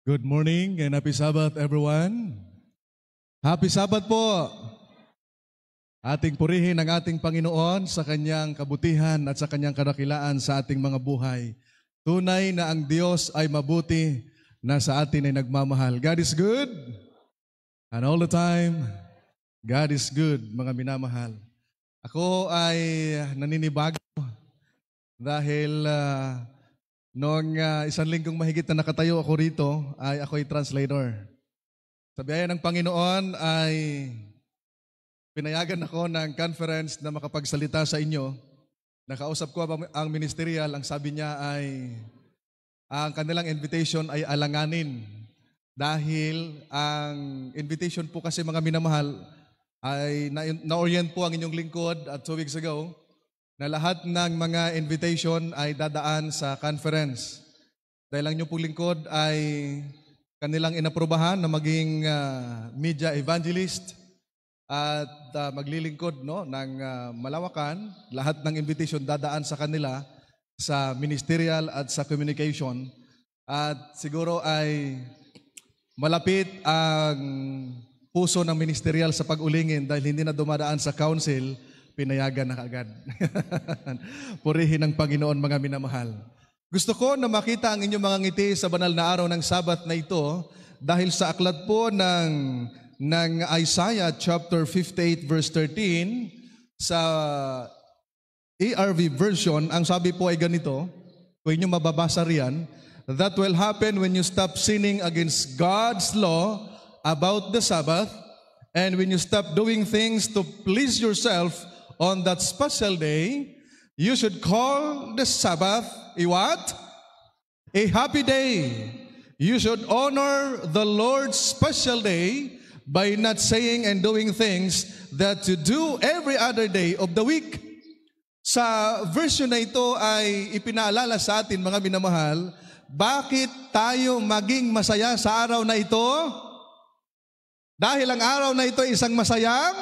Good morning and happy Sabbath everyone. Happy Sabbath po. Ating purihin ang ating Panginoon sa kanyang kabutihan at sa kanyang kadakilaan sa ating mga buhay. Tunay na ang Diyos ay mabuti na sa atin ay nagmamahal. God is good and all the time, God is good, mga minamahal. Ako ay naninibago dahil noong isang linggong mahigit na nakatayo ako rito, ay ako'y translator. Sa biyaya ng Panginoon ay pinayagan ako ng conference na makapagsalita sa inyo. Nakausap ko ang ministerial, ang sabi niya ay ang kanilang invitation ay alanganin. Dahil ang invitation po kasi mga minamahal ay na-orient po ang inyong lingkod at 2 weeks ago na lahat ng mga invitation ay dadaan sa conference. Dahil ang inyong pong lingkod ay kanilang inaprubahan na maging media evangelist at maglilingkod ng malawakan. Lahat ng invitation dadaan sa kanila sa ministerial at sa communication. At siguro ay malapit ang puso ng ministerial sa pag-ulingin dahil hindi na dumadaan sa council, pinayagan na kaagad. Purihin ng Panginoon, mga minamahal. Gusto ko na makita ang inyong mga ngiti sa banal na araw ng Sabat na ito dahil sa aklat po ng Isaiah chapter 58 verse 13 sa ERV version, ang sabi po ay ganito, kung inyong mababasa riyan, that will happen when you stop sinning against God's law about the Sabbath and when you stop doing things to please yourself on that special day. You should call the Sabbath a what? A happy day. You should honor the Lord's special day by not saying and doing things that you do every other day of the week. Sa version na ito ay ipinaalala sa atin, mga minamahal, bakit tayo maging masaya sa araw na ito? Dahil ang araw na ito ay isang masayang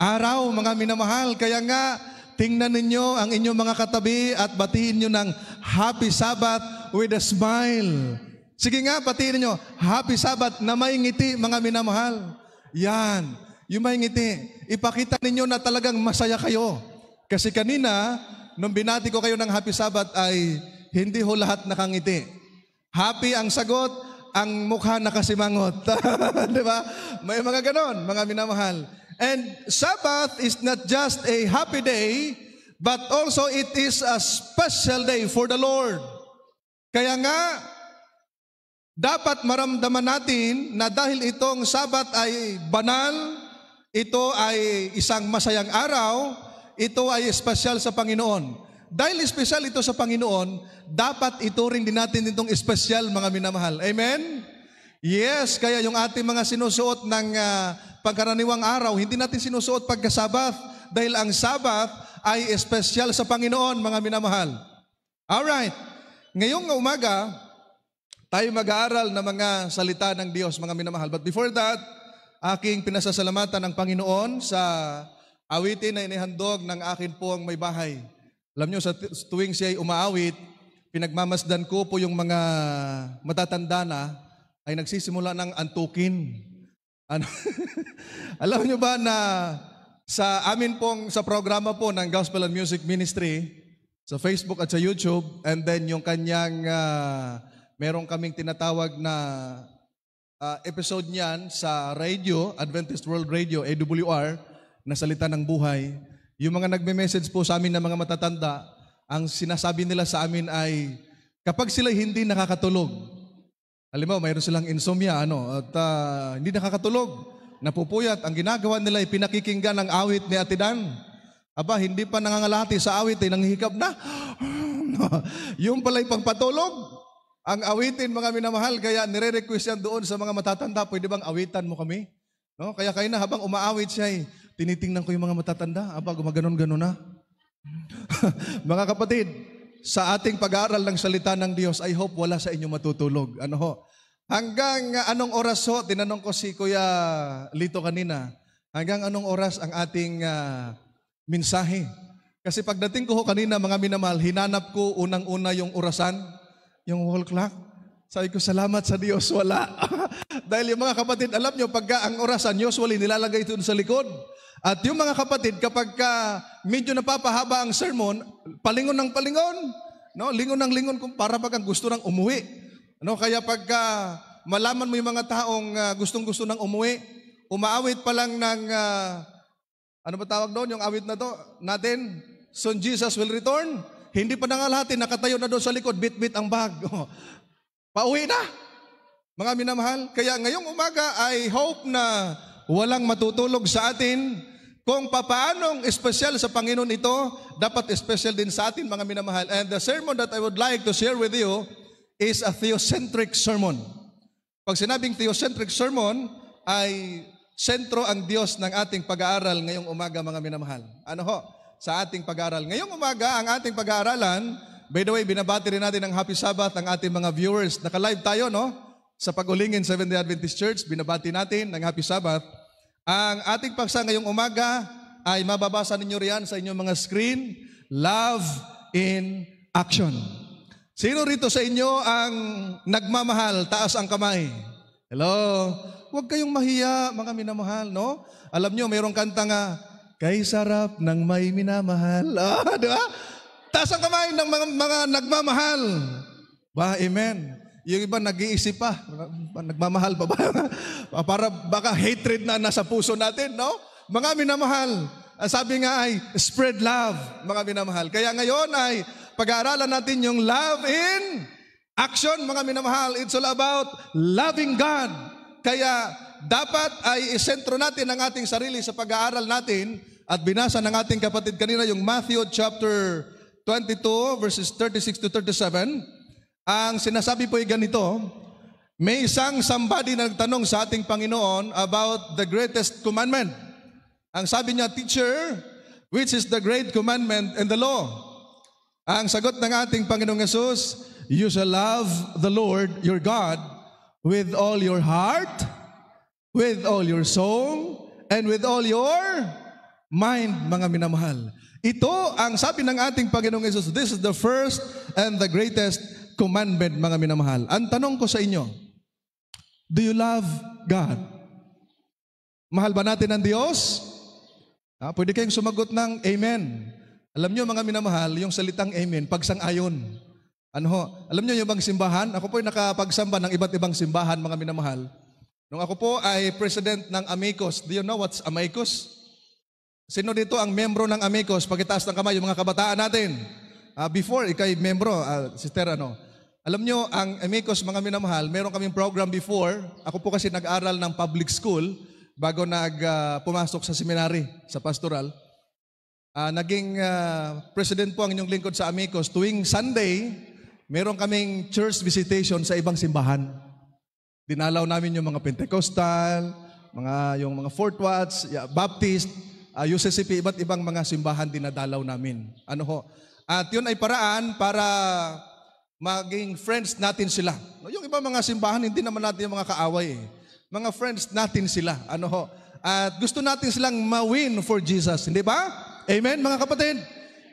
araw, mga minamahal. Kaya nga, tingnan ninyo ang inyong mga katabi at batiin nyo ng Happy Sabbath with a smile. Sige nga, batiin ninyo, Happy Sabbath na may ngiti, mga minamahal. Yan, yung may ngiti. Ipakita ninyo na talagang masaya kayo. Kasi kanina, nung binati ko kayo ng Happy Sabbath ay hindi ho lahat nakangiti. Happy ang sagot, ang mukha nakasimangot. Diba? May mga ganon, mga minamahal. And Sabbath is not just a happy day, but also it is a special day for the Lord. Kaya nga, dapat maramdaman natin na dahil itong Sabbath ay banal, ito ay isang masayang araw, ito ay espesyal sa Panginoon. Dahil espesyal ito sa Panginoon, dapat ito rin din natin itong espesyal, mga minamahal. Amen? Yes, kaya yung ating mga sinusuot ng pangkaraniwang araw, hindi natin sinusuot pagka-Sabath dahil ang Sabath ay espesyal sa Panginoon, mga minamahal. Alright, ngayong umaga, tayo mag-aaral ng mga salita ng Diyos, mga minamahal. But before that, aking pinasasalamatan ng Panginoon sa awitin na inihandog ng akin pong may bahay. Alam nyo, sa tuwing siya ay umaawit, pinagmamasdan ko po yung mga matatanda na ay nagsisimula ng antukin. Ano? Alam nyo ba na sa amin pong sa programa po ng Gospel and Music Ministry, sa Facebook at sa YouTube, and then yung kanyang, merong kaming tinatawag na episode niyan sa radio, Adventist World Radio, AWR, na salita ng buhay. Yung mga nagme-message po sa amin na mga matatanda, ang sinasabi nila sa amin ay, kapag sila hindi nakakatulog, alam mo, mayroon silang insomnia, at hindi nakakatulog, napupuyat. Ang ginagawa nila ay pinakikinggan ng awit ni Ate Dan. Aba, hindi pa nangangalati sa awit, nanghihikab na. Yung pala'y pagpatulog. Ang awitin, mga minamahal, kaya nire-request yan doon sa mga matatanda, pwede bang awitan mo kami? No? Kaya kayo na, habang umaawit siya, tinitingnan ko yung mga matatanda. Aba, gumaganon-ganon na. Mga kapatid, sa ating pag-aaral ng salita ng Diyos, I hope wala sa inyo matutulog. Ano ho? Hanggang anong oras ho? Tinanong ko si Kuya Lito kanina. Hanggang anong oras ang ating mensahe? Kasi pagdating ko ho kanina, mga minamahal, hinanap ko unang-una yung orasan, yung wall clock. Sabi ko, salamat sa Diyos, wala. Dahil yung mga kapatid, alam nyo, pagka ang orasan, usually nilalagay ito sa likod. At yung mga kapatid, kapag medyo napapahaba ang sermon, palingon ng palingon, no? Lingon ng lingon kung para bagang gusto nang umuwi. No? Kaya pagka malaman mo yung mga taong gustong-gusto nang umuwi, umaawit pa lang ng, ano ba tawag doon, yung awit na to, natin, soon Jesus will return. Hindi pa nangalahati, nakatayo na doon sa likod, bit-bit ang bag. Pauwi na, mga minamahal. Kaya ngayong umaga, I hope na walang matutulog sa atin kung papaanong espesyal sa Panginoon ito, dapat espesyal din sa atin, mga minamahal. And the sermon that I would like to share with you is a theocentric sermon. Pag sinabing theocentric sermon, ay sentro ang Diyos ng ating pag-aaral ngayong umaga, mga minamahal. Ano ho? Sa ating pag-aaral. Ngayong umaga, ang ating pag-aaralan, by the way, binabati rin natin ng Happy Sabbath ang ating mga viewers. Naka-live tayo, no? Sa Pag-ulingin Seventh-day Adventist Church, binabati natin ng Happy Sabbath. Ang ating paksa ngayong umaga ay mababasa ninyo riyan sa inyong mga screen, Love in Action. Sino rito sa inyo ang nagmamahal? Taas ang kamay. Hello? Huwag kayong mahiya, mga minamahal, no? Alam nyo, mayroong kanta nga, kay sarap ng may minamahal. Di ba? Taas ang kamay ng mga nagmamahal. Ba, amen. Yung iba nag-iisip pa, nagmamahal pa ba? Para baka hatred na nasa puso natin, no? Mga minamahal, sabi nga ay spread love, mga minamahal. Kaya ngayon ay pag-aaralan natin yung love in action, mga minamahal. It's all about loving God. Kaya dapat ay isentro natin ang ating sarili sa pag-aaral natin at binasa ng ating kapatid kanina yung Matthew chapter 22 verses 36 to 37. Ang sinasabi po ay ganito, may isang somebody na nagtanong sa ating Panginoon about the greatest commandment. Ang sabi niya, Teacher, which is the great commandment in the law? Ang sagot ng ating Panginoong Yesus, you shall love the Lord your God with all your heart, with all your soul, and with all your mind, mga minamahal. Ito ang sabi ng ating Panginoong Yesus, this is the first and the greatest commandment, mga minamahal. Ang tanong ko sa inyo, do you love God? Mahal ba natin ang Diyos? Pwede kayong sumagot ng Amen. Alam nyo, mga minamahal, yung salitang Amen, pagsang-ayon. Ano ho? Alam nyo yung bang simbahan? Ako po ay nakapagsamba ng iba't ibang simbahan, mga minamahal. Nung ako po ay president ng Amicos, do you know what's Amicos? Sino dito ang membro ng Amicos? Pagitaas ng kamay, yung mga kabataan natin. Before, ikay membro, sister, ano? Alam nyo, ang Amicos, mga minamahal, meron kaming program before. Ako po kasi nag-aral ng public school bago pumasok sa seminary, sa pastoral. Naging president po ang inyong lingkod sa Amicos. Tuwing Sunday, meron kaming church visitation sa ibang simbahan. Dinalaw namin yung mga Pentecostal, yung mga Fourth Watts, Baptist, UCCP, iba't ibang mga simbahan dinadalaw namin. Ano ho? At yun ay paraan para maging friends natin sila. Yung ibang mga simbahan, hindi naman natin yung mga kaaway. Mga friends natin sila. Ano ho? At gusto natin silang ma-win for Jesus. Hindi ba? Amen, mga kapatid?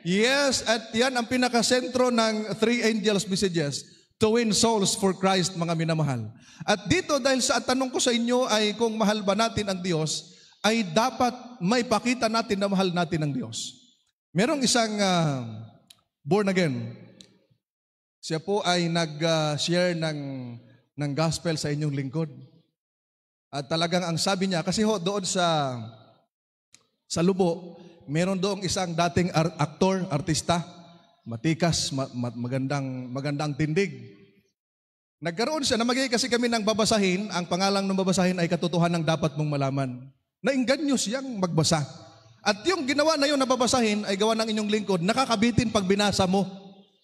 Yes, at yan ang pinakasentro ng Three Angels Messages, to win souls for Christ, mga minamahal. At dito, dahil sa tanong ko sa inyo ay kung mahal ba natin ang Diyos, ay dapat maipakita natin na mahal natin ang Diyos. Merong isang born again. Siya po ay nag-share ng gospel sa inyong lingkod. At talagang ang sabi niya, kasi ho, doon sa Lubo, meron doong isang dating aktor, artista, matikas, magandang tindig. Nagkaroon siya, namagay kasi kami ng babasahin, ang pangalang ng babasahin ay katotohanan ng dapat mong malaman. Nainganyo siyang magbasa. At yung ginawa na yun na babasahin ay gawa ng inyong lingkod, nakakabitin pag binasa mo.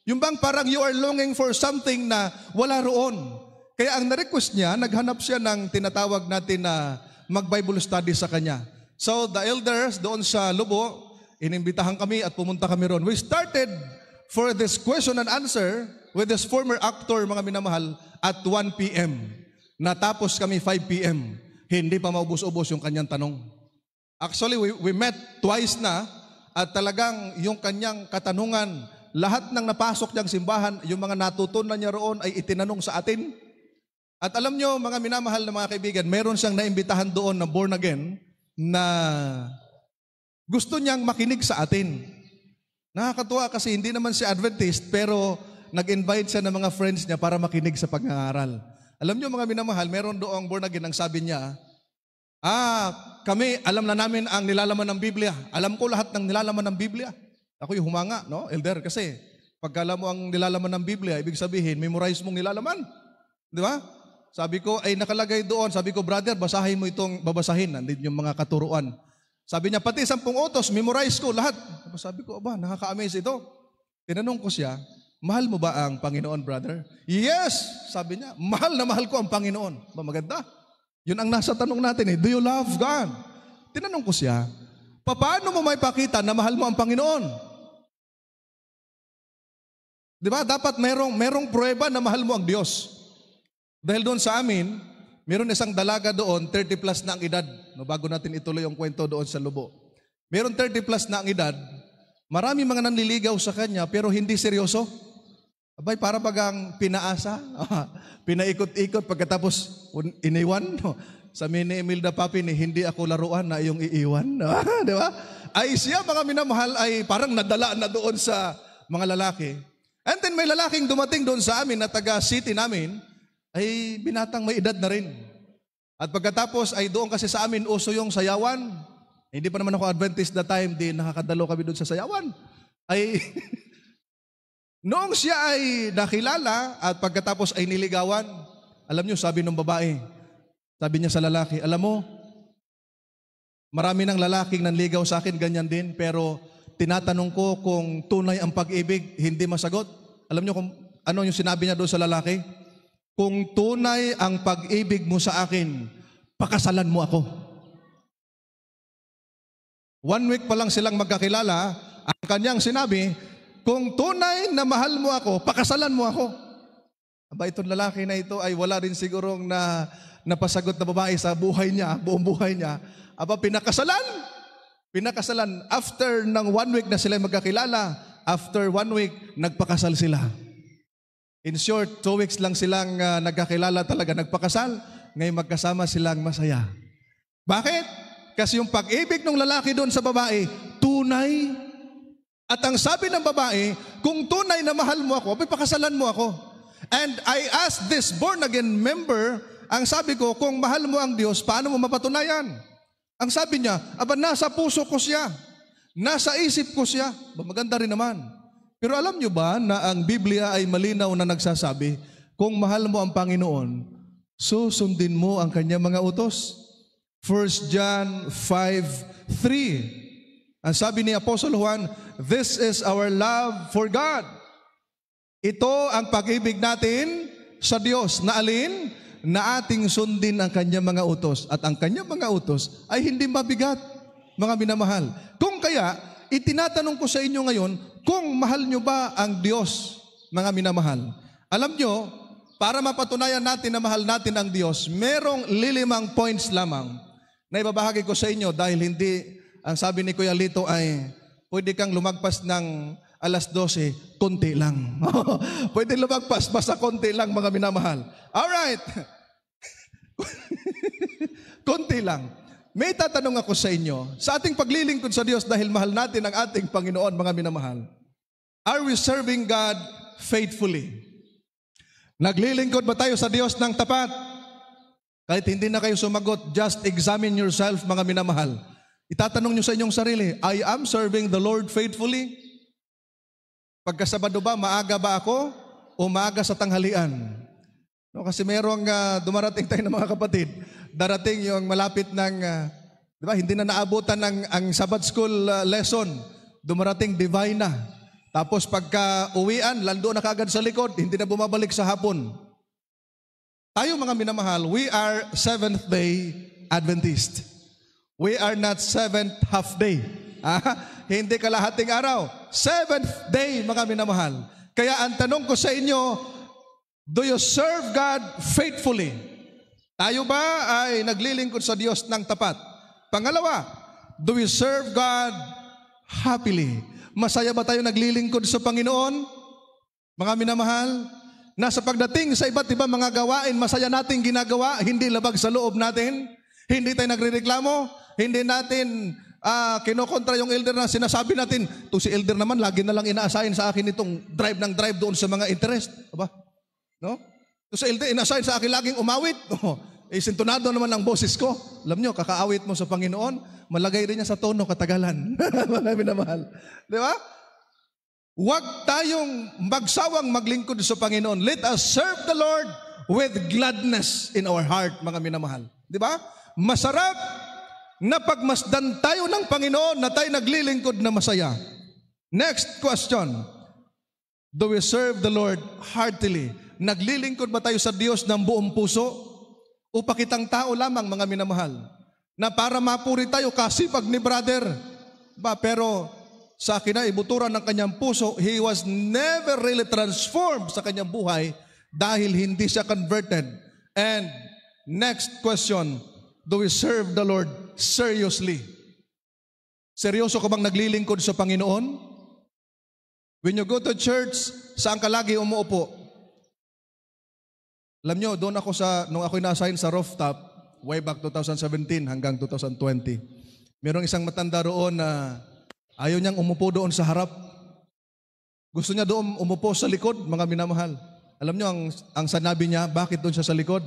Yung bang parang you are longing for something na wala roon. Kaya ang na-request niya, naghanap siya ng tinatawag natin na mag-Bible study sa kanya. So the elders doon sa Lubo, inimbitahan kami at pumunta kami roon. We started for this question and answer with this former actor, mga minamahal, at 1 p.m. Natapos kami 5 p.m. Hindi pa maubos-ubos yung kanyang tanong. Actually, we met twice na at talagang yung kanyang katanungan, lahat ng napasok niyang simbahan, yung mga natutunan niya roon ay itinanong sa atin. At alam nyo, mga minamahal na mga kaibigan, meron siyang naimbitahan doon na born again na gusto niyang makinig sa atin. Nakakatuwa kasi hindi naman siya Adventist, pero nag-invite siya ng mga friends niya para makinig sa pag-aaral. Alam nyo, mga minamahal, meron doong born again ang sabi niya, kami, alam na namin ang nilalaman ng Biblia. Alam ko lahat ng nilalaman ng Biblia. Ako'y humanga, no, elder, kasi pagka alam mo ang nilalaman ng Biblia, ibig sabihin, memorize mong nilalaman. Di ba? Sabi ko, ay nakalagay doon. Sabi ko, brother, basahin mo itong babasahin. Nandito yung mga katuruan. Sabi niya, pati 10 utos, memorize ko lahat. Sabi ko, nakaka-amaze ito. Tinanong ko siya, mahal mo ba ang Panginoon, brother? Yes! Sabi niya, mahal na mahal ko ang Panginoon. Maganda. Yun ang nasa tanong natin eh. Do you love God? Tinanong ko siya, paano mo may pakita na mahal mo ang Panginoon? Di ba? Dapat merong pruweba na mahal mo ang Diyos. Dahil doon sa amin, meron isang dalaga doon, 30 plus na ang edad. No, bago natin ituloy yung kwento doon sa Lubo. Meron 30 plus na ang edad. Marami mga nanliligaw sa kanya pero hindi seryoso. Abay, para bagang pinaasa. Pinaikot-ikot pagkatapos iniwan. No? Sabi ni Imelda Papin, hindi ako laruan na iyong iiwan. Di ba? Ay siya, mga minamahal, ay parang nadala na doon sa mga lalaki. And then may lalaking dumating doon sa amin na taga city namin, ay binatang may edad na rin. At pagkatapos ay doon kasi sa amin uso yung sayawan. Hindi pa naman ako Adventist that time, di nakakadalo kami doon sa sayawan. Ay noong siya ay nakilala at pagkatapos ay niligawan, alam niyo, sabi ng babae, sabi niya sa lalaki, alam mo, marami ng lalaking nanligaw sa akin, ganyan din, pero tinatanong ko kung tunay ang pag-ibig, hindi masagot. Alam niyo kung ano yung sinabi niya doon sa lalaki? Kung tunay ang pag-ibig mo sa akin, pakasalan mo ako. 1 week pa lang silang magkakilala, ang kanyang sinabi, kung tunay na mahal mo ako, pakasalan mo ako. Aba, itong lalaki na ito ay wala rin sigurong napasagot na babae sa buhay niya, buong buhay niya. Aba, pinakasalan. After ng 1 week na sila magkakilala, after 1 week, nagpakasal sila. In short, 2 weeks lang silang nagkakilala talaga, nagpakasal. Ngayon magkasama silang masaya. Bakit? Kasi yung pag-ibig ng lalaki doon sa babae, tunay. At ang sabi ng babae, kung tunay na mahal mo ako, pakasalan mo ako. And I asked this born-again member, ang sabi ko, kung mahal mo ang Diyos, paano mo mapatunayan? Ang sabi niya, nasa puso ko siya. Nasa isip ko siya. Maganda rin naman. Pero alam nyo ba na ang Biblia ay malinaw na nagsasabi, kung mahal mo ang Panginoon, susundin mo ang kanyang mga utos. 1 John 5:3. Ang sabi ni Apostle Juan, this is our love for God. Ito ang pag-ibig natin sa Diyos na alin? Na ating sundin ang kanyang mga utos. At ang kanyang mga utos ay hindi mabigat, mga minamahal. Kung kaya, itinatanong ko sa inyo ngayon, kung mahal nyo ba ang Diyos, mga minamahal? Alam nyo, para mapatunayan natin na mahal natin ang Diyos, merong 5 points lamang na ibabahagi ko sa inyo dahil hindi, ang sabi ni Kuya Lito ay, pwede kang lumagpas ng 12:00, konti lang. Pwede lumagpas, basta konti lang, mga minamahal. Alright. Konti lang. May tatanong ako sa inyo, sa ating paglilingkod sa Diyos dahil mahal natin ang ating Panginoon, mga minamahal, are we serving God faithfully? Naglilingkod ba tayo sa Diyos ng tapat? Kahit hindi na kayo sumagot, just examine yourself, mga minamahal. Itatanong nyo sa inyong sarili, I am serving the Lord faithfully? Pagkasabado ba, maaga ba ako o maaga sa tanghalian? No, kasi merong dumarating tayo ng mga kapatid, darating yung malapit ng, di ba, hindi na naabutan ang Sabbath school lesson, dumarating divine na. Tapos pagka uwian, lando na kagad sa likod, hindi na bumabalik sa hapon. Tayo mga minamahal, we are Seventh-day Adventist. We are not seventh half day. Hindi kalahating araw. Seventh day, mga minamahal. Kaya ang tanong ko sa inyo, do you serve God faithfully? Tayo ba ay naglilingkod sa Diyos ng tapat? Pangalawa, do we serve God happily? Masaya ba tayo naglilingkod sa Panginoon? Mga minamahal, na sa pagdating sa iba't ibang mga gawain, masaya nating ginagawa, hindi labag sa loob natin, hindi tayo nagrereklamo, hindi natin kinokontra yung elder na sinasabi natin, to si elder naman, lagi na lang ina-assign sa akin itong drive ng drive doon sa mga interest. Aba? No? To si elder, ina-assign sa akin laging umawit. Sintonado naman ang boses ko. Alam nyo, kakaawit mo sa Panginoon, malagay rin niya sa tono katagalan. Mga minamahal. Di ba? Huwag tayong magsawang maglingkod sa Panginoon. Let us serve the Lord with gladness in our heart, mga minamahal. Di ba? Masarap na pagmasdan tayo ng Panginoon na tayo naglilingkod na masaya. Next question. Do we serve the Lord heartily? Naglilingkod ba tayo sa Diyos ng buong puso? O pakitang tao lamang, mga minamahal, na para mapuri tayo kasipag ni brother. Pero sa akin na ibuturan ng kanyang puso, he was never really transformed sa kanyang buhay dahil hindi siya converted. And next question, do we serve the Lord seriously? Seryoso ka bang naglilingkod sa Panginoon? When you go to church, saan ka lagi umuupo? Alam nyo, doon ako nung ako'y na-assign sa rooftop, way back 2017 hanggang 2020, merong isang matanda roon na ayaw niyang umupo doon sa harap. Gusto niya doon umupo sa likod, mga minamahal. Alam nyo, ang sanabi niya, bakit doon siya sa likod?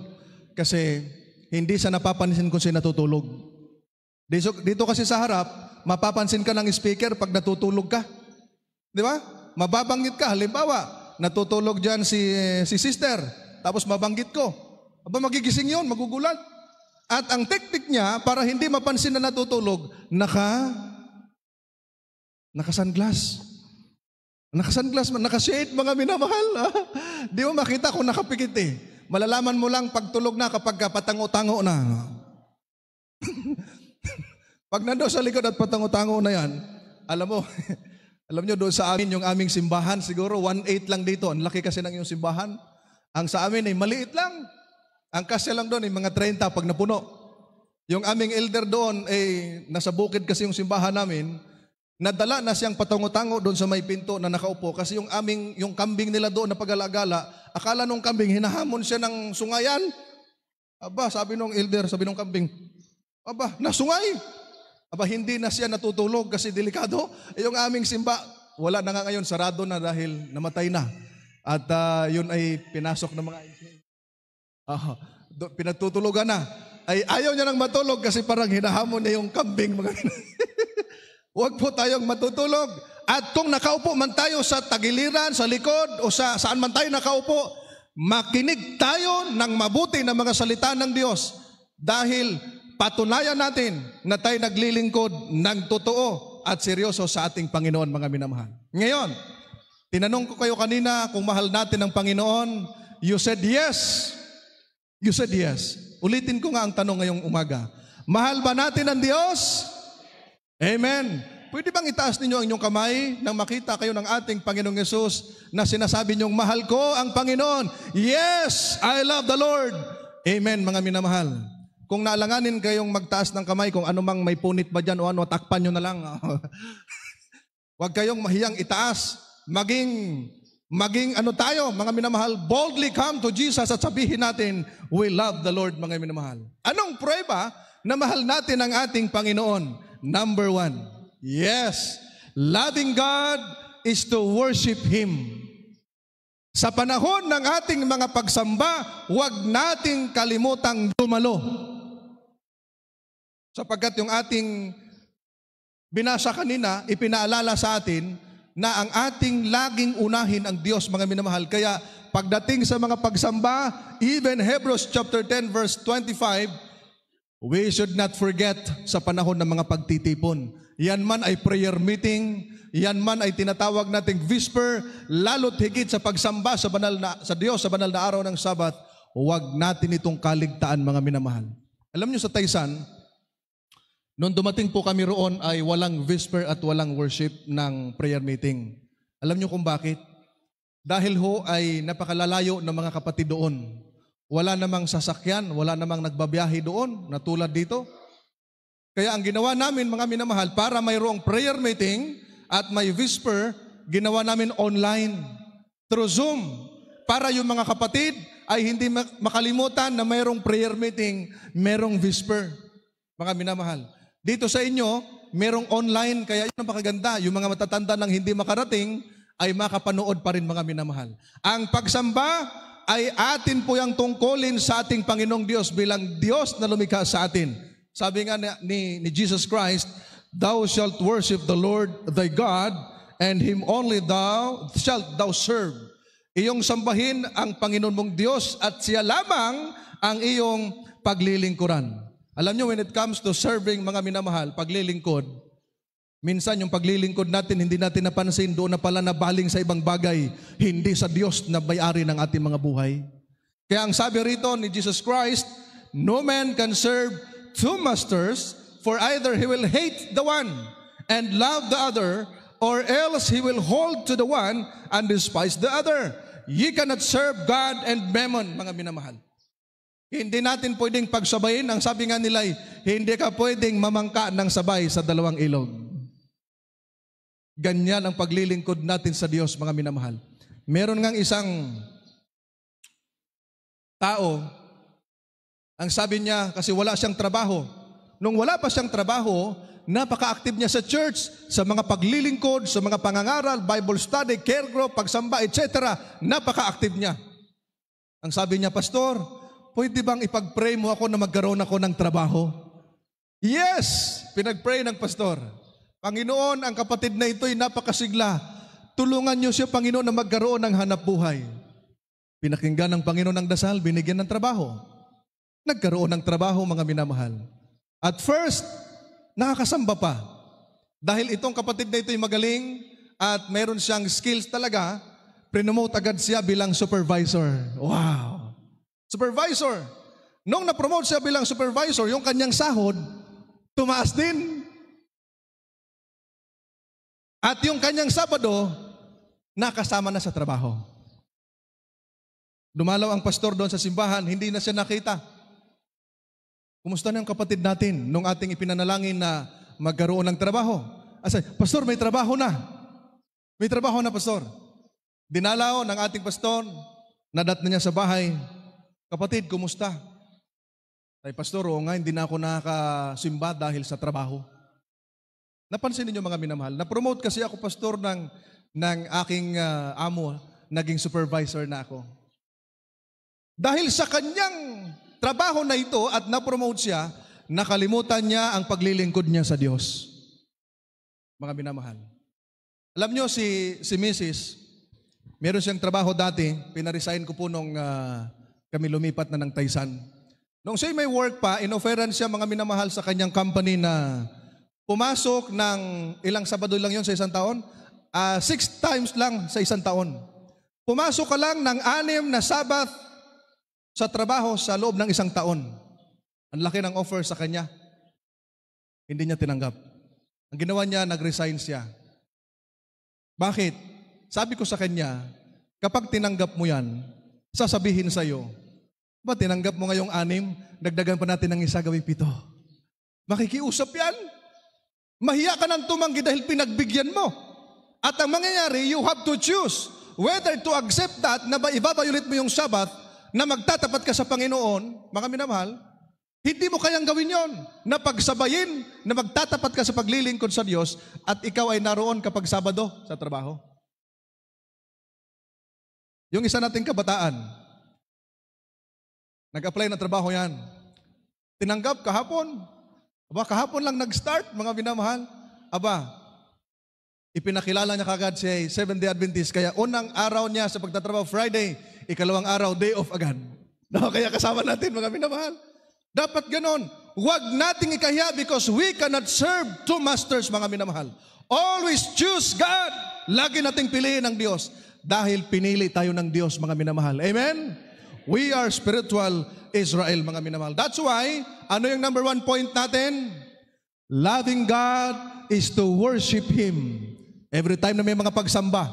Kasi hindi siya napapansin kung siya natutulog. Dito kasi sa harap, mapapansin ka ng speaker pag natutulog ka. Di ba? Mababanggit ka. Halimbawa, natutulog dyan si sister. Tapos mabanggit ko. Aba, magigising yun, magugulat. At ang teknik niya, para hindi mapansin na natutulog, naka-sunglass. Naka-sunglass, naka-shade, mga minamahal. Di mo makita kung nakapikit eh. Malalaman mo lang pagtulog na kapag patango-tango na. Pag nandoon sa likod at patango-tango na yan, alam nyo doon sa amin, yung aming simbahan, siguro 1/8 lang dito. Ang laki kasi ng yung simbahan. Ang sa amin ay maliit lang. Ang kasya lang doon ay mga 30 pag napuno. Yung aming elder doon ay nasa bukid kasi yung simbahan namin, nadala na siyang patango-tango doon sa may pinto na nakaupo kasi yung kambing nila doon na pag-alagala, akala nung kambing hinahamon siya ng sungayan. Aba, sabi nung elder, sabi nung kambing, aba, nasungay. Aba, hindi na siya natutulog kasi delikado. Yung aming simba, wala na nga ngayon, sarado na dahil namatay na. At yun ay pinasok ng mga pinatutulogan na. Ay ayaw niya nang matulog kasi parang hinahamon niya yung kambing. Huwag po tayong matutulog. At kung nakaupo man tayo sa tagiliran, sa likod, o saan man tayo nakaupo, makinig tayo ng mabuti na mga salita ng Diyos. Dahil patunayan natin na tayo naglilingkod ng totoo at seryoso sa ating Panginoon, mga minamahal. Ngayon, tinanong ko kayo kanina kung mahal natin ang Panginoon. You said yes. You said yes. Ulitin ko nga ang tanong ngayong umaga. Mahal ba natin ang Diyos? Amen. Pwede bang itaas ninyo ang inyong kamay nang makita kayo ng ating Panginoong Yesus na sinasabi niyong, mahal ko ang Panginoon. Yes, I love the Lord. Amen, mga minamahal. Kung naalanganin kayong magtaas ng kamay, kung anumang may punit ba dyan o ano, takpan nyo na lang. Huwag kayong mahiyang itaas. Maging ano tayo, mga minamahal, boldly come to Jesus at sabihin natin, we love the Lord, mga minamahal. Anong prueba na mahal natin ang ating Panginoon? Number 1, yes, loving God is to worship Him. Sa panahon ng ating mga pagsamba, huwag nating kalimutang dumalo. Sapagkat yung ating binasa kanina, ipinaalala sa atin, na ang ating laging unahin ang Diyos, mga minamahal. Kaya pagdating sa mga pagsamba, even Hebrews chapter 10 verse 25, we should not forget sa panahon ng mga pagtitipon. Yan man ay prayer meeting, yan man ay tinatawag nating whisper, lalo't higit sa pagsamba sa Diyos sa banal na araw ng Sabat, huwag natin itong kaligtaan, mga minamahal. Alam niyo sa Taysan, noong dumating po kami roon ay walang whisper at walang worship ng prayer meeting. Alam niyo kung bakit? Dahil ho ay napakalalayo ng mga kapatid doon. Wala namang sasakyan, wala namang nagbabiyahe doon na tulad dito. Kaya ang ginawa namin, mga minamahal, para mayroong prayer meeting at may whisper, ginawa namin online through Zoom. para yung mga kapatid ay hindi makalimutan na mayroong prayer meeting, mayroong whisper. Mga minamahal, dito sa inyo, mayroong online, kaya yun ang pakaganda. Yung mga matatanda nang hindi makarating, ay makapanood pa rin mga minamahal. Ang pagsamba ay atin po yung tungkulin sa ating Panginoong Diyos bilang Diyos na lumikha sa atin. Sabi nga ni Jesus Christ, "Thou shalt worship the Lord thy God, and Him only shalt thou serve." Iyong sambahin ang Panginoon mong Diyos at siya lamang ang iyong paglilingkuran. Alam nyo, when it comes to serving, mga minamahal, paglilingkod, minsan yung paglilingkod natin, hindi natin napansin, doon na pala nabaling sa ibang bagay, hindi sa Diyos na may-ari ng ating mga buhay. Kaya ang sabi rito ni Jesus Christ, "No man can serve two masters, for either he will hate the one and love the other, or else he will hold to the one and despise the other. Ye cannot serve God and mammon," mga minamahal. Hindi natin pwedeng pagsabayin. Ang sabi nga nila ay, hindi ka pwedeng mamangka ng sabay sa dalawang ilog. Ganyan ang paglilingkod natin sa Diyos, mga minamahal. Meron ngang isang tao, ang sabi niya, kasi wala siyang trabaho. Nung wala pa siyang trabaho, napaka-active niya sa church, sa mga paglilingkod, sa mga pangangaral, Bible study, care group, pagsamba, etc. Napaka-active niya. Ang sabi niya, "Pastor, pwede bang ipag-pray mo ako na magkaroon ako ng trabaho?" Yes! Pinag-pray ng pastor. "Panginoon, ang kapatid na ito ay napakasigla. Tulungan niyo siya, Panginoon, na magkaroon ng hanap buhay." Pinakinggan ng Panginoon ang dasal, binigyan ng trabaho. Nagkaroon ng trabaho, mga minamahal. At first, nakakasamba pa. Dahil itong kapatid na ito ay magaling at meron siyang skills talaga, prinomote agad siya bilang supervisor. Wow! Supervisor. Nung na-promote siya bilang supervisor, yung kanyang sahod, tumaas din. At yung kanyang Sabado, nakasama na sa trabaho. Dumalaw ang pastor doon sa simbahan, hindi na siya nakita. Kumusta na yung kapatid natin nung ating ipinanalangin na magkaroon ng trabaho? Asa, "Pastor, may trabaho na. May trabaho na, Pastor." Dinalaw ng ating pastor, nadat na niya sa bahay, "Kapatid, kumusta?" Ay, "Pastor, oo nga, hindi na ako nakakasimba dahil sa trabaho." Napansin niyo, mga minamahal, na-promote kasi ako, pastor, ng aking amo, naging supervisor na ako. Dahil sa kanyang trabaho na ito at na-promote siya, nakalimutan niya ang paglilingkod niya sa Diyos. Mga minamahal. Alam niyo, si Mrs., meron siyang trabaho dati, pinaresign ko po nung kami lumipat na ng Taysan. Nung siya may work pa, in-offeran siya, mga minamahal, sa kanyang company na pumasok ng ilang Sabado lang yon sa isang taon, 6 times lang sa isang taon. Pumasok ka lang ng 6 na Sabat sa trabaho sa loob ng isang taon. Ang laki ng offer sa kanya. Hindi niya tinanggap. Ang ginawa niya, nag-resign siya. Bakit? Sabi ko sa kanya, kapag tinanggap mo yan, sasabihin sa'yo, "Ba, tinanggap mo ngayong 6, dagdagan pa natin ng 1, gawing 7. Makikiusap yan. Mahiya ka nang tumanggi dahil pinagbigyan mo. At ang mangyayari, you have to choose whether to accept that na ibabayulit mo yung Sabat, na magtatapat ka sa Panginoon, mga minamahal, hindi mo kayang gawin yon, na pagsabayin, na magtatapat ka sa paglilingkod sa Diyos, at ikaw ay naroon kapag Sabado sa trabaho. Yung isa nating kabataan, nag-apply na trabaho yan. Tinanggap kahapon. Aba, kahapon lang nag-start, mga minamahal. Aba, ipinakilala niya kagad siya ay Seventh-day Adventist, kaya unang araw niya sa pagtatrabaho, Friday, ikalawang araw, day off agad. No, kaya kasama natin, mga minamahal. Dapat ganon. Huwag nating ikahiya because we cannot serve two masters, mga minamahal. Always choose God. Lagi nating piliin ang Diyos dahil pinili tayo ng Diyos, mga minamahal. Amen? We are spiritual Israel, mga minamahal. That's why, ano yung number 1 point natin? Loving God is to worship Him. Every time na may mga pagsamba,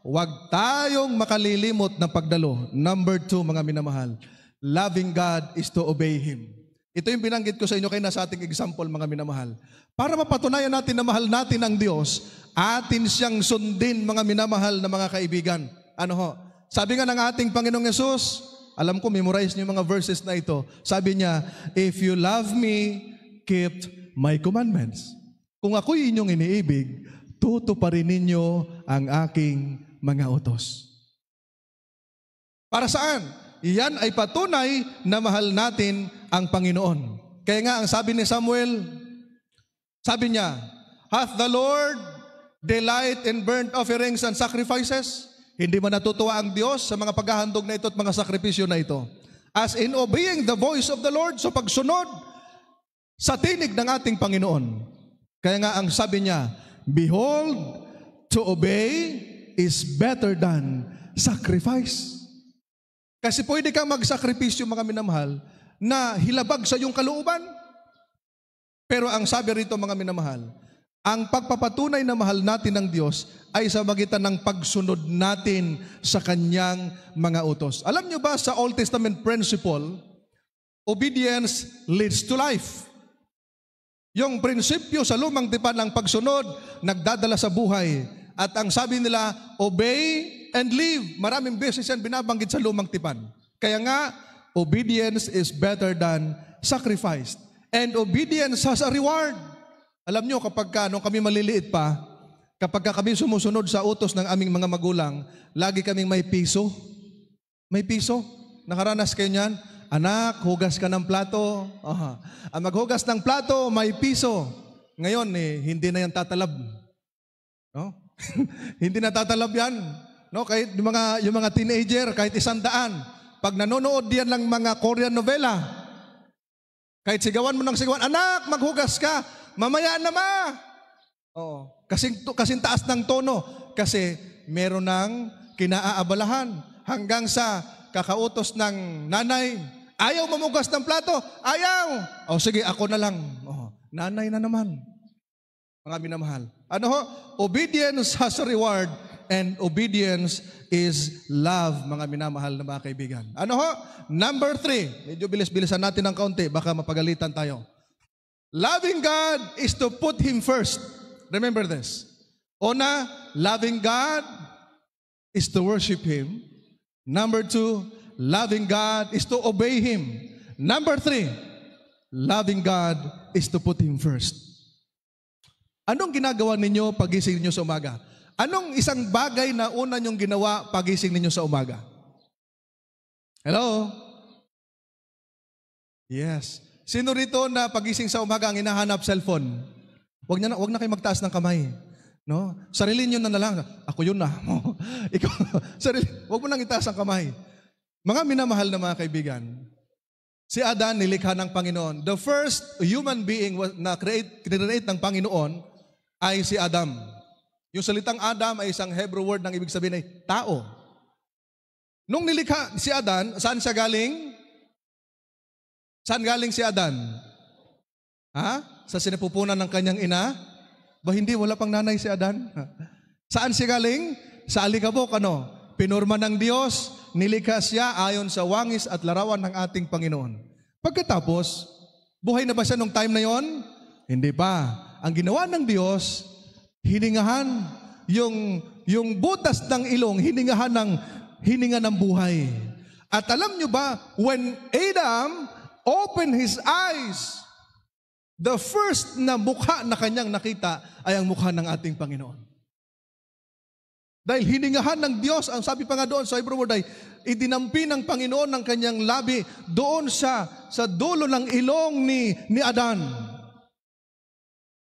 huwag tayong makalilimot ng pagdalo. Number 2, mga minamahal, loving God is to obey Him. Ito yung binanggit ko sa inyo kayo na sa ating example, mga minamahal. Para mapatunayan natin na mahal natin ang Diyos, atin siyang sundin, mga minamahal na mga kaibigan. Ano ho? Sabi nga ng ating Panginoong Yesus, alam ko, memorize niyo yung mga verses na ito. Sabi niya, if you love me, keep my commandments. Kung ako'y inyong iniibig, tutuparin ninyo ang aking mga utos. Para saan? Iyan ay patunay na mahal natin ang Panginoon. Kaya nga, ang sabi ni Samuel, sabi niya, hath the Lord delight in burnt offerings and sacrifices? Hindi man natutuwa ang Diyos sa mga paghahandog na ito at mga sakripisyo na ito. As in obeying the voice of the Lord, so pagsunod sa tinig ng ating Panginoon. Kaya nga ang sabi niya, behold, to obey is better than sacrifice. Kasi pwede kang magsakripisyo, mga minamahal, na hilabag sa iyong kalooban. Pero ang sabi rito, mga minamahal, ang pagpapatunay na mahal natin ng Diyos ay sa magitan ng pagsunod natin sa Kanyang mga utos. Alam niyo ba sa Old Testament principle, obedience leads to life. Yung prinsipyo sa lumang tipan ng pagsunod, nagdadala sa buhay. At ang sabi nila, obey and live. Maraming beses yan binabanggit sa lumang tipan. Kaya nga, obedience is better than sacrifice. And obedience has a reward. Alam nyo, nung kami maliliit pa, kapag kami sumusunod sa utos ng aming mga magulang, lagi kaming may piso. May piso. Nakaranas kayo niyan? Anak, hugas ka ng plato. Ang maghugas ng plato, may piso. Ngayon, hindi na yan tatalab. No? Hindi na tatalab yan. No? Kahit yung mga teenager, kahit 100. Pag nanonood yan ng mga Korean novela, kahit sigawan mo ng sigawan, anak, maghugas ka. Mamaya na ma. Oo. Kasing taas ng tono. Kasi meron ng kinaaabalahan. Hanggang sa kakautos ng nanay, ayaw mamugas ng plato. Ayaw. O sige, ako na lang. Nanay na naman. Mga minamahal. Ano ho? Obedience has a reward and obedience is love, mga minamahal na mga kaibigan. Ano ho? Number 3. Medyo bilis-bilisan natin ng kaunti. Baka mapagalitan tayo. Loving God is to put Him first. Remember this. Una, loving God is to worship Him. Number 2, loving God is to obey Him. Number 3, loving God is to put Him first. Anong ginagawa ninyo pagising ninyo sa umaga? Anong isang bagay na una nyong ginawa pagising ninyo sa umaga? Hello? Yes. Sino rito na pagising sa umaga ang hinahanap cellphone? Wag na kayo magtaas ng kamay. No? Sarili niyo na lang. Ako yun na. Ikaw, wag mo nang itaas ang kamay. Mga minamahal na mga kaibigan, si Adan nilikha ng Panginoon. The first human being na create ng Panginoon ay si Adam. Yung salitang Adam ay isang Hebrew word ng ibig sabihin ay tao. Nung nilikha si Adan, saan siya galing? Saan galing si Adan? Sa sinapupunan ng kanyang ina? Ba hindi, wala pang nanay si Adan. Saan siya galing? Sa alikabok, Pinurma ng Diyos, nilikha siya ayon sa wangis at larawan ng ating Panginoon. Pagkatapos, buhay na ba siya nung time na yon? Hindi pa. Ang ginawa ng Diyos, hiningahan yung butas ng ilong, hininga ng buhay. At alam nyo ba, when Adam opened his eyes, the first na mukha na kanyang nakita ay ang mukha ng ating Panginoon. Dahil hiningahan ng Diyos, ang sabi pa nga doon sa Hebrew word ay, idinampi ng Panginoon ng kanyang labi doon sa dulo ng ilong ni Adan.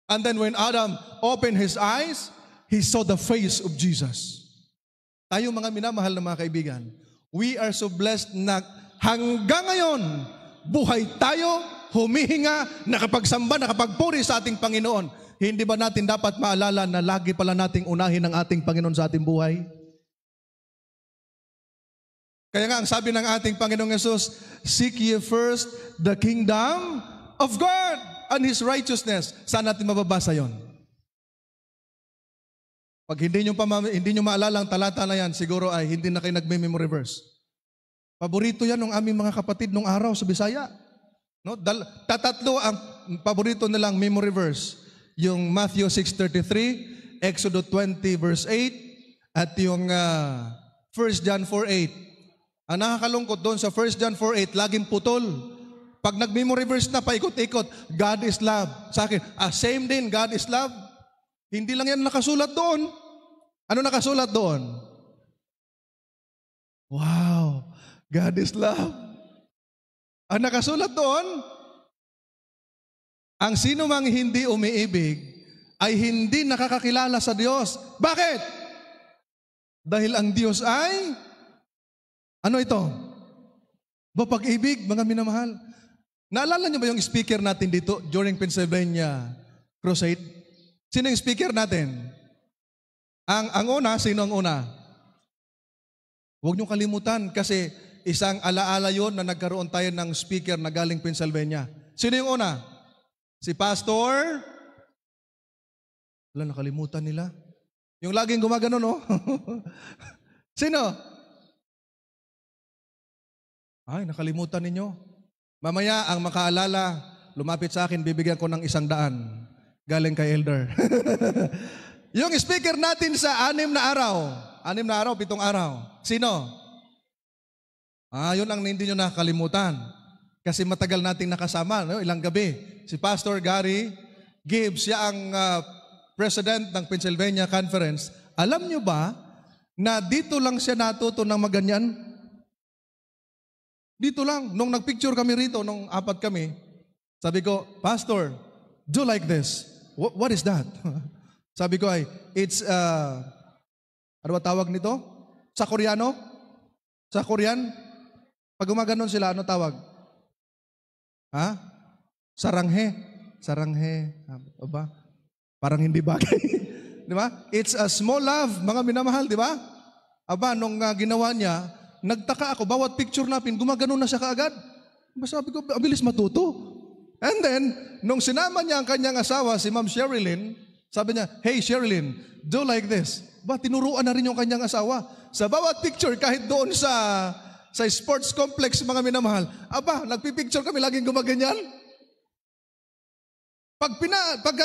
And then when Adam opened his eyes, he saw the face of Jesus. Tayo mga minamahal na mga kaibigan, we are so blessed na hanggang ngayon, buhay tayo, humihinga, nakapagsamba, nakapagpuri sa ating Panginoon. Hindi ba natin dapat maalala na lagi pala nating unahin ang ating Panginoon sa ating buhay? Kaya nga ang sabi ng ating Panginoong Yesus, seek ye first the kingdom of God and His righteousness. Saan natin mababasa yon? Pag hindi nyo maalala ang talata na yan, siguro ay hindi na kayo nagme-memory verse. Paborito yan ng aming mga kapatid nung araw sa Bisaya. No? Tatatlo ang paborito nilang memory verse. Yung Matthew 6:33, Exodus 20 verse 8, at yung 1 John 4:8. Ang nakakalungkot doon sa 1 John 4:8, laging putol. Pag nag-memory verse na, paikot-ikot, God is love. Sa akin, same din, God is love. Hindi lang yan nakasulat doon. Ano nakasulat doon? Wow, God is love. Ang nakasulat doon, ang sino mang hindi umiibig ay hindi nakakakilala sa Diyos. Bakit? Dahil ang Diyos ay, ano ito? Pag-ibig, mga minamahal. Naalala niyo ba yung speaker natin dito during Pennsylvania Crusade? Sino yung speaker natin? Ang una, sino ang una? Huwag niyong kalimutan kasi isang alaala yon na nagkaroon tayo ng speaker na galing Pennsylvania. Sino yung una? Si Pastor? Wala, nakalimutan nila. Yung laging gumagano, no? Sino? Ay, nakalimutan ninyo. Mamaya, ang makaalala, lumapit sa akin, bibigyan ko ng 100 galing kay Elder. Yung speaker natin sa 6 na araw. 6 na araw, 7 araw. Sino? Yun ang hindi nyo nakakalimutan. Kasi matagal nating nakasama, no? Ilang gabi. Si Pastor Gary Gibbs, siya ang president ng Pennsylvania Conference. Alam nyo ba na dito lang siya natuto ng maganyan? Dito lang. Nung nagpicture kami rito, nung 4 kami, sabi ko, Pastor, do like this. What is that? Sabi ko ay, it's, ano ba tawag nito? Sa Koreano? Sa Korean? Pag gumaganon sila, ano tawag? Saranghe. Saranghe. Ba? Parang hindi bagay. Di ba? It's a small love, mga minamahal, di ba? Aba, nung ginawa niya, nagtaka ako, bawat picture natin, gumaganon na siya kaagad. Sabi ko, abilis matuto. And then, nung sinama niya ang kanyang asawa, si Ma'am Sherilyn, sabi niya, hey Sherilyn, do like this. Tinuruan na rin yung kanyang asawa. Sa bawat picture, kahit doon sa sports complex, mga minamahal, nagpipicture kami, laging gumaganyan. Pag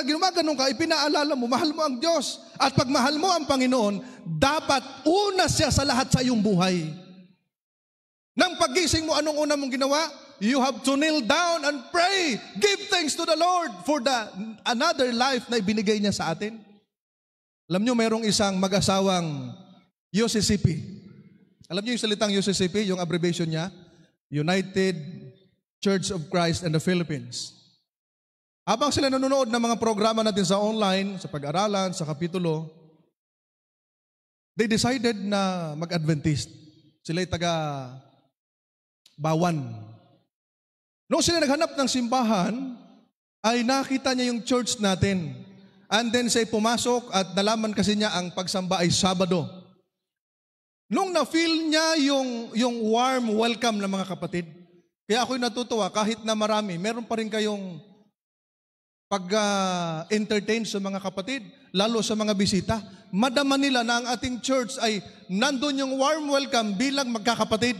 gumaganon ka, ipinaalala mo, mahal mo ang Diyos. At pag mahal mo ang Panginoon, dapat una siya sa lahat sa iyong buhay. Nang pagising mo, anong una mong ginawa? You have to kneel down and pray. Give thanks to the Lord for another life na ibinigay niya sa atin. Alam niyo, merong isang mag-asawang UCCP. Alam niyo yung salitang UCCP, yung abbreviation niya? United Church of Christ in the Philippines. Habang sila nanonood ng mga programa natin sa online, sa pag-aralan, sa kapitulo, they decided na mag-Adventist. Sila'y Bawan. Noong sila naghanap ng simbahan, ay nakita niya yung church natin. And then siya pumasok at nalaman kasi niya ang pagsamba ay Sabado. Nung na-feel niya yung warm welcome ng mga kapatid, kaya ako'y natutuwa kahit na marami, meron pa rin kayong pag-entertain sa mga kapatid, lalo sa mga bisita. Madama nila na ang ating church ay nandun yung warm welcome bilang magkakapatid.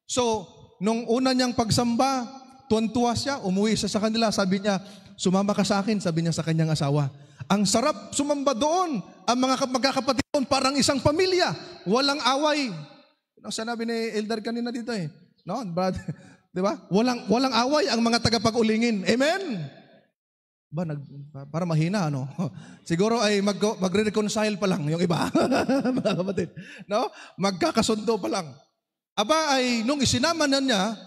So, nung una niyang pagsamba, tuwan-tuwa siya, umuwi siya sa kanila, sabi niya, sumama ka sa akin, sabi niya sa kanyang asawa. Ang sarap sumamba doon, ang mga magkakapatid doon, parang isang pamilya, walang away. Ang sinabi ni Elder kanina dito no? But, di ba? Walang away ang mga tagapag-ulingin. Amen? Para mahina, ano? Siguro ay magre-reconcile pa lang yung iba, mga kapatid. No? Magkakasundo pa lang. Nung isinama na niya,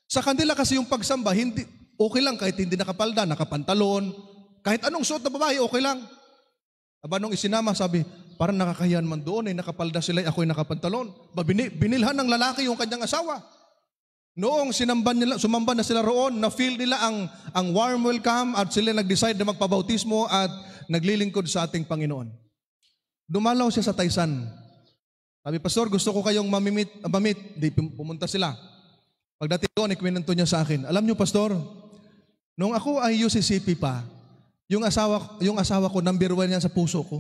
sa kanila kasi yung pagsamba, hindi, okay lang kahit hindi nakapalda, nakapantalon, kahit anong suot na babae, okay lang. Nung isinama, sabi, parang nakakahiyan man doon, nakapalda sila, ako'y nakapantalon. Binilhan ng lalaki yung kanyang asawa. Noong sumamba na sila roon, na-feel nila ang warm welcome at sila nag-decide na magpabautismo at naglilingkod sa ating Panginoon. Dumalaw siya sa Taysan. Sabi, Pastor, gusto ko kayong mamit. Di, pumunta sila. Pagdating doon, ikwento niya sa akin. Alam niyo, Pastor, nung ako ay UCCP pa, yung asawa ko, number 1 yan sa puso ko.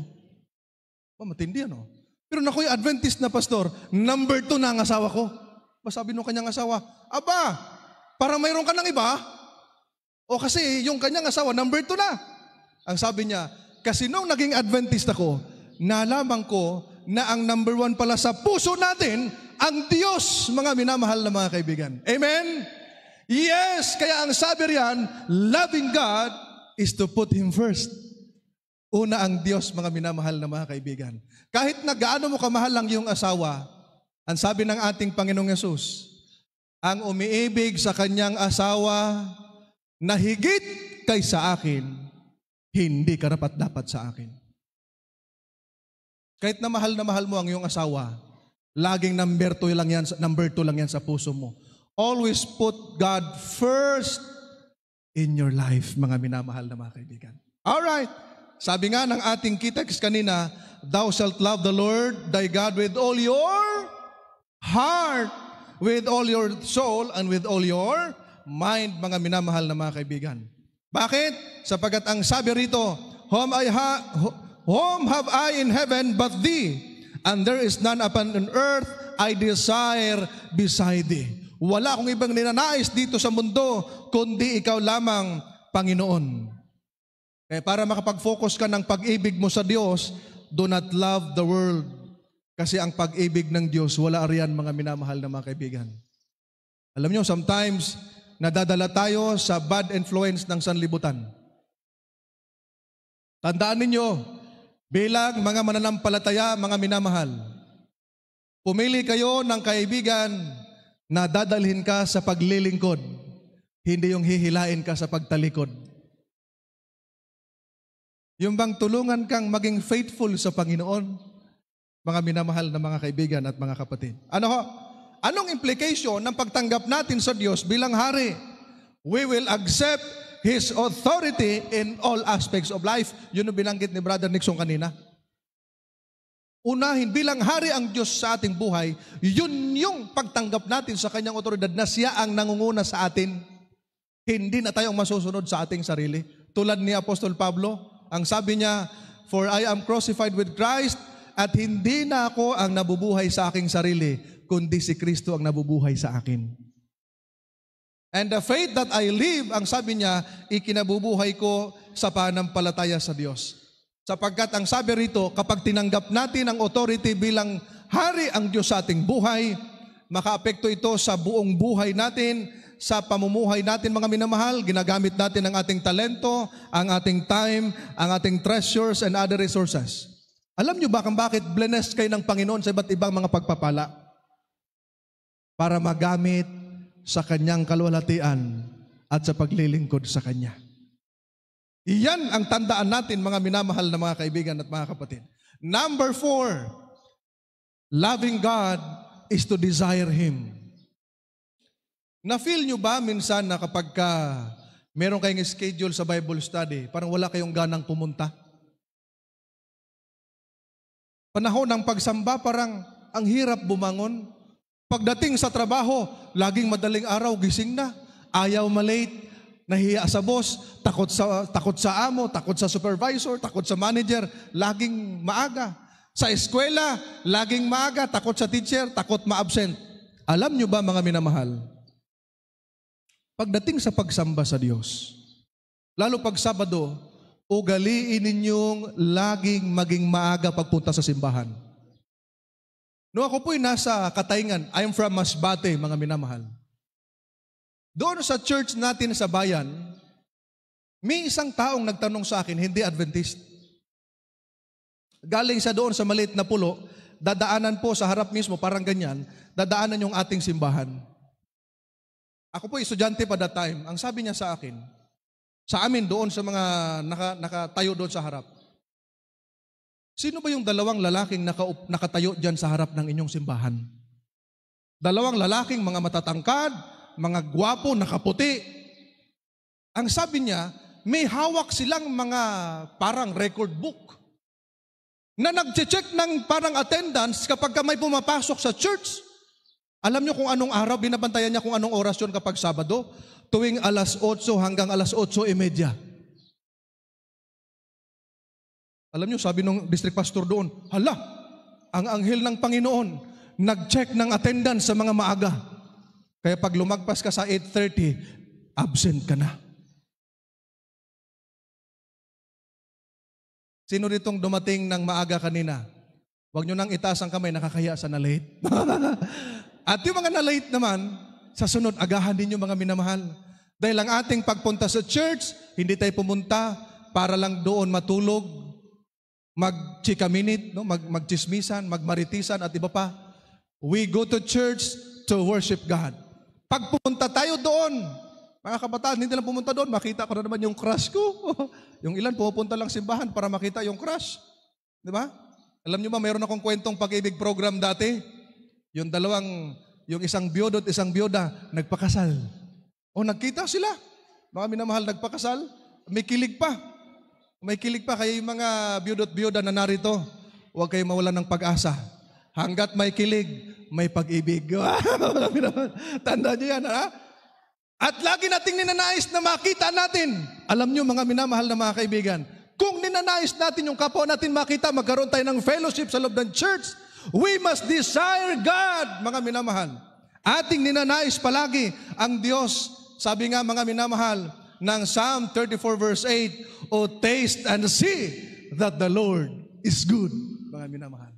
Matindi ano? Pero naku, yung Adventist na pastor, number 2 na ang asawa ko. Sabi nung kanyang asawa, para mayroon ka ng iba? O kasi yung kanyang asawa, number 2 na. Ang sabi niya, kasi nung naging Adventist ako, nalaman ko na ang number one pala sa puso natin, ang Diyos, mga minamahal na mga kaibigan. Amen? Yes, kaya ang sabi riyan, loving God is to put Him first. Una ang Diyos, mga minamahal na mga kaibigan. Kahit na gaano mo kamahal ang iyong asawa, ang sabi ng ating Panginoong Yesus, ang umiibig sa kanyang asawa na higit kaysa akin, hindi karapat-dapat sa akin. Kahit na mahal mo ang iyong asawa, laging number 2 lang yan sa puso mo. Always put God first in your life, mga minamahal na mga kaibigan. Alright, sabi nga ng ating key-text kanina, thou shalt love the Lord thy God with all your heart, with all your soul, and with all your mind, mga minamahal na mga kaibigan. Bakit? Sapagat ang sabi rito, whom have I in heaven but thee, and there is none upon earth I desire beside thee. Wala akong ibang ninanais dito sa mundo, kundi ikaw lamang, Panginoon. Kaya para makapag-focus ka ng pag-ibig mo sa Diyos, do not love the world. Kasi ang pag-ibig ng Diyos, wala riyan, mga minamahal na mga kaibigan. Alam nyo, sometimes, nadadala tayo sa bad influence ng sanlibutan. Tandaan ninyo, bilang mga mananampalataya, mga minamahal, pumili kayo ng kaibigan na dadalhin ka sa paglilingkod, hindi yung hihilain ka sa pagtalikod. Yung bang tulungan kang maging faithful sa Panginoon, mga minamahal na mga kaibigan at mga kapatid. Anong implication ng pagtanggap natin sa Diyos bilang hari? We will accept His authority in all aspects of life. Yun ang binanggit ni Brother Nixon kanina. Unahin, bilang hari ang Diyos sa ating buhay, yun yung pagtanggap natin sa Kanyang otoridad na siya ang nangunguna sa atin. Hindi na tayong masusunod sa ating sarili. Tulad ni Apostol Pablo, ang sabi niya, for I am crucified with Christ, at hindi na ako ang nabubuhay sa aking sarili, kundi si Kristo ang nabubuhay sa akin. And the faith that I live, ang sabi niya, ikinabubuhay ko sa pananampalataya sa Diyos. Sapagkat ang sabi rito, kapag tinanggap natin ang authority bilang hari ang Diyos sa ating buhay, makaapekto ito sa buong buhay natin, sa pamumuhay natin, mga minamahal. Ginagamit natin ang ating talento, ang ating time, ang ating treasures and other resources. Alam niyo ba kung bakit blessed kayo ng Panginoon sa iba't ibang mga pagpapala? Para magamit sa Kanyang kaluwalhatian at sa paglilingkod sa Kanya. Iyan ang tandaan natin, mga minamahal na mga kaibigan at mga kapatid. Number 4, loving God is to desire Him. Na-feel nyo ba minsan na kapag meron kayong schedule sa Bible study, parang wala kayong ganang pumunta? Panahon ng pagsamba, parang ang hirap bumangon. Pagdating sa trabaho, laging madaling araw, gising na. Ayaw malate, nahiya sa boss, takot sa amo, takot sa supervisor, takot sa manager, laging maaga. Sa eskwela, laging maaga, takot sa teacher, takot ma-absent. Alam nyo ba, mga minamahal, pagdating sa pagsamba sa Diyos, lalo pag Sabado, ugaliin ninyong laging maging maaga pagpunta sa simbahan. Noong ako po'y nasa Katayngan, I am from Masbate, mga minamahal. Doon sa church natin sa bayan, may isang taong nagtanong sa akin, hindi Adventist. Galing sa doon sa maliit na pulo, dadaanan po sa harap mismo, parang ganyan, dadaanan yung ating simbahan. Ako po, estudyante pa that time. Ang sabi niya sa akin, sa amin doon sa mga nakatayo doon sa harap, sino ba yung dalawang lalaking nakatayo dyan sa harap ng inyong simbahan? Dalawang lalaking mga matatangkad, mga gwapo, nakaputi. Ang sabi niya, may hawak silang mga parang record book na nag-check ng parang attendance kapag may pumapasok sa church. Alam niyo kung anong araw, binabantayan niya kung anong oras yun kapag Sabado? Tuwing alas 8 hanggang alas 8:30. Alam niyo, sabi ng district pastor doon, hala, ang anghel ng Panginoon, nag-check ng attendance sa mga maaga. Kaya pag lumagpas ka sa 8:30, absent ka na. Sino ditong dumating ng maaga kanina? Huwag nyo nang itaas ang kamay, nakakahiya sa na-late. At yung mga na-late naman, sa sunod, agahan din yung mga minamahal. Dahil ang ating pagpunta sa church, hindi tayo pumunta para lang doon matulog, mag-chika-minute, no? Mag-chismisan, magmaritisan at iba pa. We go to church to worship God. Pag pumunta tayo doon, mga kabataan, hindi lang pumunta doon, makita ko na naman yung crush ko. Yung ilan pupunta lang simbahan para makita yung crush. Di ba? Alam nyo ba, mayroon akong kwentong pag-ibig program dati. Yung isang biyod at isang biyoda, nagpakasal. O nagkita sila. Mga minamahal, nagpakasal. May kilig pa. May kilig pa. Kaya yung mga biyod at biyoda na narito, huwag kayong mawalan ng pag-asa. Hanggat may kilig, may pag-ibig. Tandaan nyo yan, ha? At lagi nating ninanais na makita natin. Alam nyo, mga minamahal na mga kaibigan, kung ninanais natin yung kapwa natin makita, magkaroon tayo ng fellowship sa loob ng church, we must desire God, mga minamahal. Ating ninanais palagi ang Diyos. Sabi nga, mga minamahal, ng Psalm 34 verse 8, "O taste and see that the Lord is good." Mga minamahal.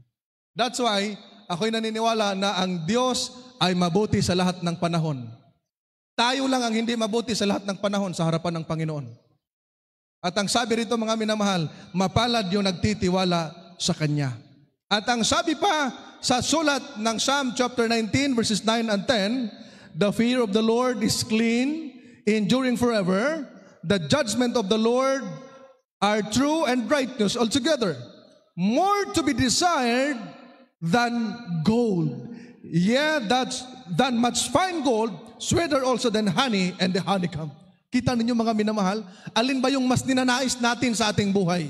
That's why, ako'y naniniwala na ang Diyos ay mabuti sa lahat ng panahon. Tayo lang ang hindi mabuti sa lahat ng panahon sa harapan ng Panginoon. At ang sabi rito, mga minamahal, mapalad yung nagtitiwala sa Kanya. At ang sabi pa sa sulat ng Psalm chapter 19 verses 9 and 10, "The fear of the Lord is clean, enduring forever. The judgment of the Lord are true and righteous altogether. More to be desired than gold. Than much fine gold, sweeter also than honey and the honeycomb." Kita ninyo, mga minamahal, alin ba yung mas ninanais natin sa ating buhay?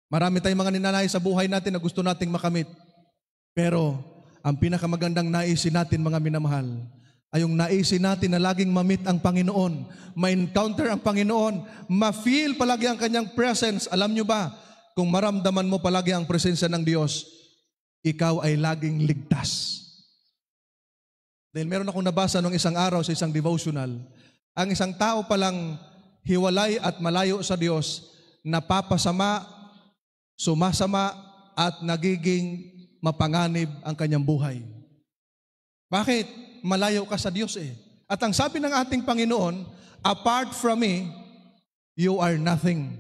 Marami tayong mga ninanais sa buhay natin na gusto nating makamit. Pero ang pinakamagandang naisin natin, mga minamahal, ay yung naisin natin na laging mamit ang Panginoon, ma-encounter ang Panginoon, ma-feel palagi ang Kanyang presence. Alam nyo ba, kung maramdaman mo palagi ang presensya ng Diyos, ikaw ay laging ligtas. Dahil meron akong nabasa nung isang araw sa isang devotional, ang isang tao palang hiwalay at malayo sa Diyos, napapasama, sumasama, at nagiging mapanganib ang kanyang buhay. Bakit? Malayo ka sa Diyos eh. At ang sabi ng ating Panginoon, "Apart from me, you are nothing."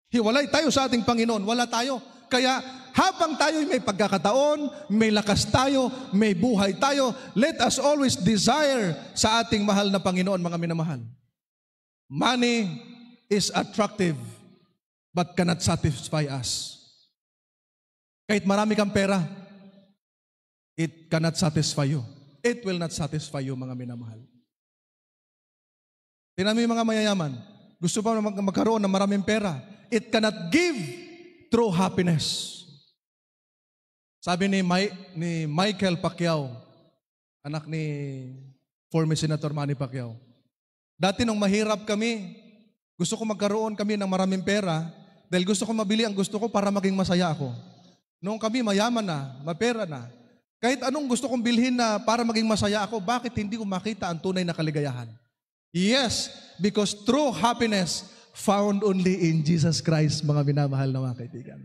Hiwalay tayo sa ating Panginoon, wala tayo. Kaya habang tayo may pagkakataon, may lakas tayo, may buhay tayo, let us always desire sa ating mahal na Panginoon, mga minamahal. Money is attractive but cannot satisfy us. Kahit marami kang pera, it cannot satisfy you. It will not satisfy you, mga minamahal. Tingnan mo yung mga mayayaman, gusto pa magkaroon ng maraming pera. It cannot give true happiness. Sabi ni Michael Pacquiao, anak ni former Senator Manny Pacquiao, dati nung mahirap kami, gusto ko magkaroon kami ng maraming pera dahil gusto ko mabili ang gusto ko para maging masaya ako. Noong kami mayaman na, mapera na, kahit anong gusto kong bilhin na para maging masaya ako, bakit hindi ko makita ang tunay na kaligayahan? Yes, because true happiness found only in Jesus Christ, mga minamahal na mga kaibigan.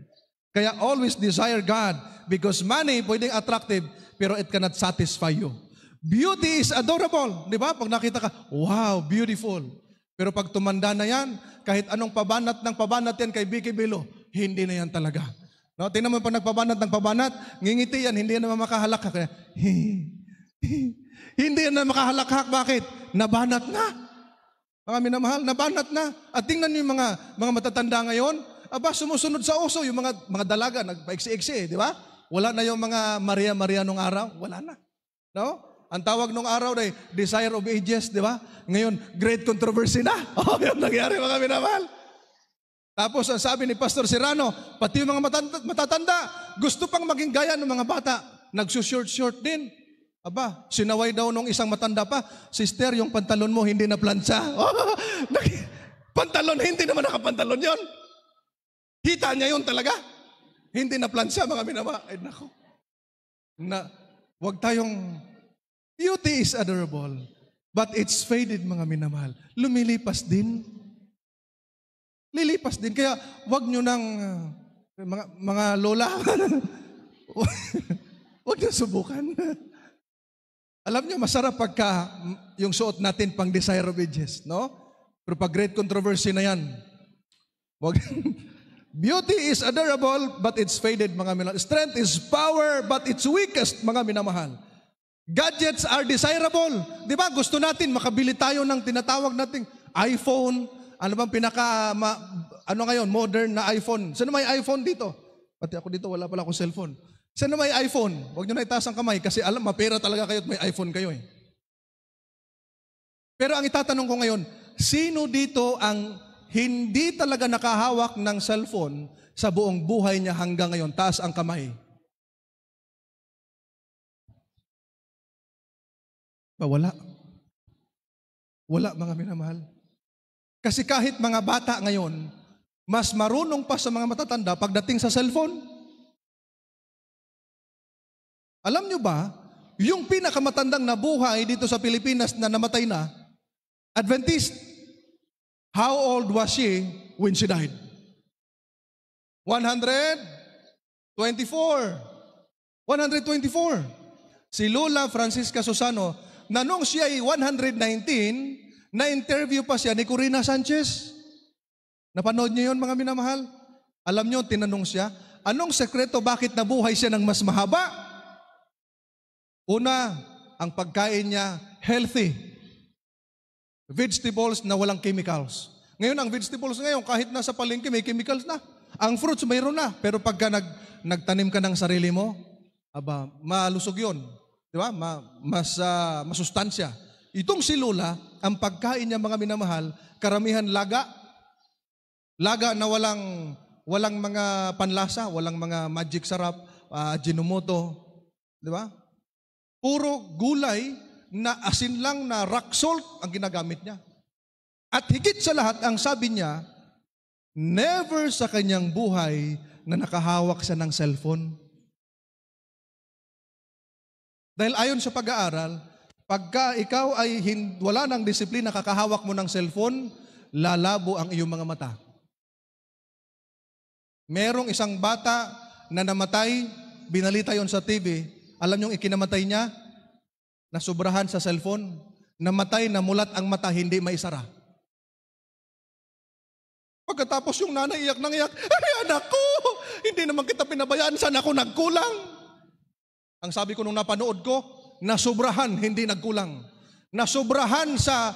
Kaya always desire God because money pwedeng attractive pero it cannot satisfy you. Beauty is adorable. Di ba? Pag nakita ka, wow, beautiful. Pero pag tumanda na yan, kahit anong pabanat ng pabanat yan kay Vicky Bilo, hindi na yan talaga. No? Tingnan mo pag nagpabanat ng pabanat, ngingiti yan, hindi yan naman makahalakhak. Kaya, hindi yan na makahalakhak. Bakit? Nabanat na. Mga minamahal, nabanat na. At tingnan niyo yung mga matatanda ngayon, aba, sumusunod sa uso, yung mga dalaga, nagpaiksi-iksi, di ba? Wala na yung mga Maria-Maria nung araw, wala na. No? Ang tawag nung araw ay desire of ages, di ba? Ngayon, great controversy na. Oh, yung nangyari, mga minamahal. Tapos, ang sabi ni Pastor Serrano, pati yung mga matatanda, gusto pang maging gaya ng mga bata, nagsushort-short din. Aba, sinaway daw nung isang matanda pa, "Sister, yung pantalon mo hindi na plancha." Oh, pantalon, hindi naman nakapantalon yon. Hita niya yun talaga. Hindi na plancha, mga minamahal. Ay, nako. Wag tayong, beauty is adorable, but it's faded, mga minamahal. Lumilipas din. Lilipas din. Kaya wag nyo nang, mga lola, Huwag niyo subukan. Alam niyo, masarap pagka yung suot natin pang desire of ages, no? Pero pag great controversy na yan, wag. Beauty is adorable, but it's faded, mga minamahal. Strength is power, but it's weakest, mga minamahal. Gadgets are desirable. Di ba? Gusto natin, makabili tayo ng tinatawag nating iPhone. Ano bang ano ngayon, modern na iPhone? Sino may iPhone dito? Pati ako dito, wala pala akong cellphone. Sino may iPhone? Huwag nyo na itaas ang kamay kasi alam, mapera talaga kayo at may iPhone kayo eh. Pero ang itatanong ko ngayon, sino dito ang hindi talaga nakahawak ng cellphone sa buong buhay niya hanggang ngayon? Taas ang kamay. Wala. Wala, mga minamahal. Kasi kahit mga bata ngayon, mas marunong pa sa mga matatanda pagdating sa cellphone. Alam nyo ba, yung pinakamatandang nabuhay dito sa Pilipinas na namatay na, Adventist, how old was she when she died? 124. Si Lola Francisca Susano, na nung siya ay 119, na-interview pa siya ni Corina Sanchez. Napanood niyo yun, mga minamahal? Alam niyo, tinanong siya, anong sekreto bakit nabuhay siya ng mas mahaba? Una, ang pagkain niya, healthy. Vegetables na walang chemicals. Ngayon, ang vegetables ngayon, kahit nasa palengke, may chemicals na. Ang fruits, mayroon na. Pero pagka nagtanim ka ng sarili mo, malusog yun. Di ba? Masustansya. Itong si Lola, ang pagkain niya, mga minamahal, karamihan laga. Laga na walang mga panlasa, walang mga magic sarap, Ajinomoto. Di ba? Puro gulay na asin lang na rock salt ang ginagamit niya. At higit sa lahat, ang sabi niya, never sa kanyang buhay na nakahawak siya ng cellphone. Dahil ayon sa pag-aaral, pagka ikaw ay wala ng disiplina, kakahawak mo ng cellphone, lalabo ang iyong mga mata. Merong isang bata na namatay, binalita yon sa TV. Alam niyong ikinamatay niya? Nasubrahan sa cellphone. Namatay, namulat ang mata, hindi maisara. Pagkatapos yung nanay iyak nang iyak, ay anak ko, hindi naman kita pinabayaan, saan ako nagkulang? Ang sabi ko nung napanood ko, nasubrahan, hindi nagkulang. Nasubrahan sa,